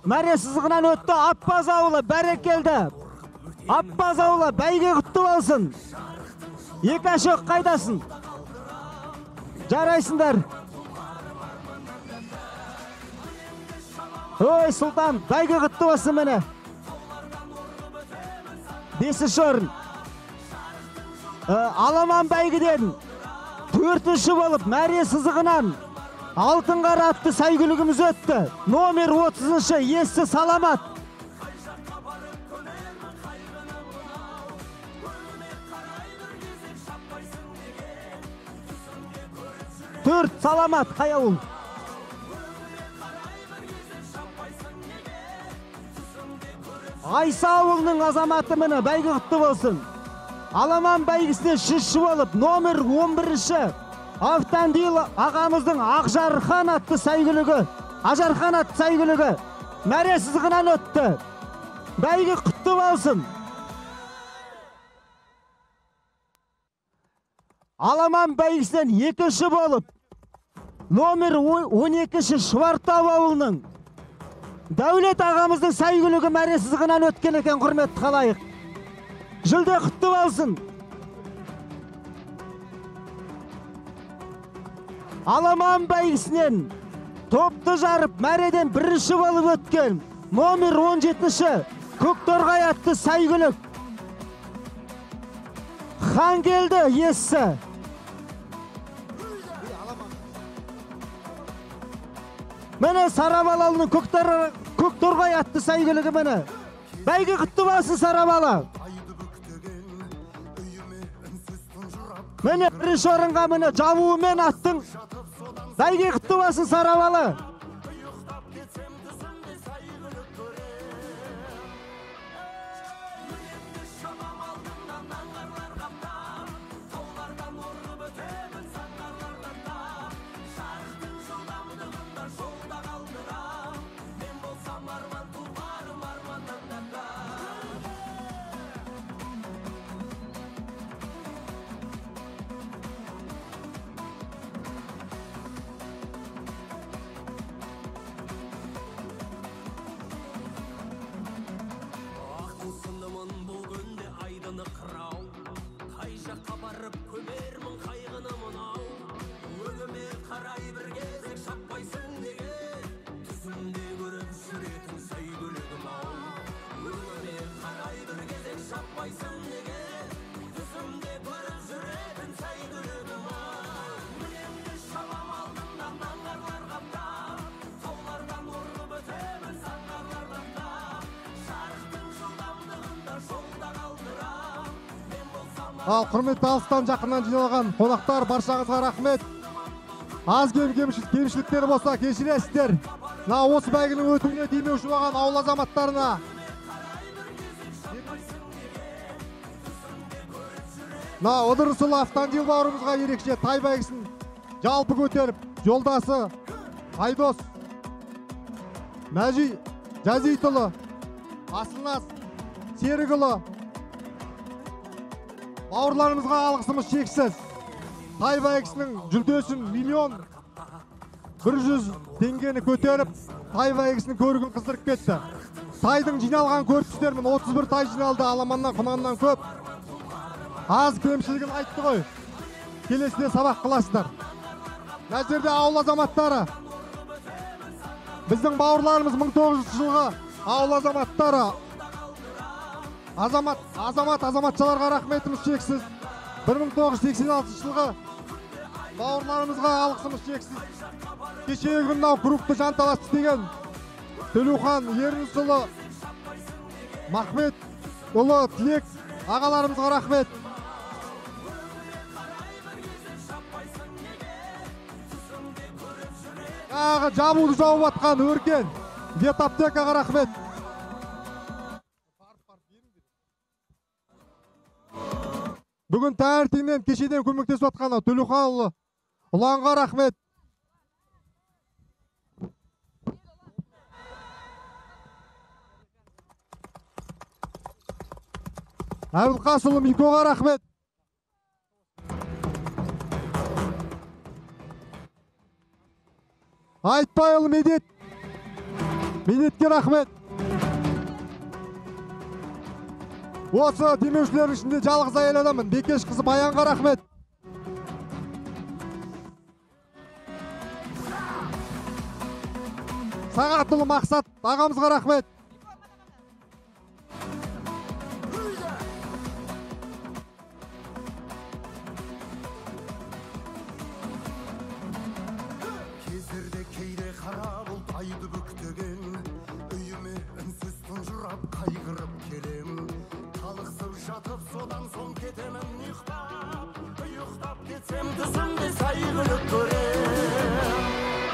мәре сызығынан өтті. Аппаз ауылы бәрекелді. Аппаз ауылы бәйге құтты болсын. Екашөк қайдасын? Жарайсыңдар. Ой, Сұлтан, бәйге құтты болсын міне. 5-ші орын. Аламан бәйгеден 4-ші болып мәре сызығынан алтын қара атты сәйгүлігіміз өтті. Номер 30-шы Есі Саламат. Төрт Саламат қай ауыл? Айса ауылының азаматы міне бәйге құтты болсын. Аламан бәйгісіне 3-ші болып номер 11-ші Автандил ағамыздың Ақжархан атты сәйгүлігі, Ажархан атты сәйгүлігі мәре сызығынан өтті. Бәйге құтты болсын. Аламан бәйгісінен 2-ші болып номер 12-ші Швартау ауылының Дәулет ағамыздың сәйгүлігі мәре сызығынан өткен екен, құрметті халайық. Жүлде құтты болсын. Аламан бәйгісінен топты жарып мәреден 1-ші болып өткен номер 17-ші Көкторғай атты сәйгүлік хан келді Есі. Міне Сарабалалының Көкторғай атты сәйгүлігі міне. Бәйге құтты болсын Сарабала. Міне 1-ші орынға міне жабуымен аттың. Бәйге құтты болсын Сарабала. Ал құрметті алыстан жақыннан жиналған қонақтар, баршаңызға рахмет. Аз кемшіліктер болса кешіресіздер. Осы бәйгенің өтуіне демеуші болған ауыл азаматтарына Ыдырысұлы Автандил бауырымызға ерекше тай бәйгісін жалпы көтеріп, жолдасы Айдос Жазитұлы, Асылназ Серікұлы бауырларымызға алғысымыз шексіз. Тай бәйгісінің жүлдесін 1.100.000 теңгені көтеріп, тай бәйгісінің көрігін қыздырып кетті. Тайдың жиналған көрсіздермен 31 тай жиналды, аламаннан құнаннан көп. Аз кемшілігін айтты ғой. Келесіне сабақ қыласыздар. Мына жерде ауыл азаматтары, біздің бауырларымыз 1900 жылғы ауыл азаматтары, азаматшаларға рахметіміз шексіз. 1986 жылғы бауырларымызға алғысымыз шексіз. Кешегі күні группты жанталас істеген Төлеухан Ерінсұлы, Махмет ұлы Тілек ағаларымызға рахмет. Жабуды жауып атқан Өркен Ветаптекаға рахмет. Бүгін таңертеңнен кешеден көмектесіп жатқан Төлеуханұлы Ұланға рахмет. Әбілқасұлы Микоға рахмет. Айтбайұлы Медетке рахмет. Осы демеушілердің ішінде жалғыз әйел адамын. Бекеш қызы Баянға рахмет. Сағатұлы Мақсат ағамызға рахмет. Кездерде кейде қара бұлт айды бүктеген, үйіме үнсіз тұнжырап қайғырып келем. Талықсып жатып содан соң кетемін ұйықтап кетсем түсімде сайғырып көрем.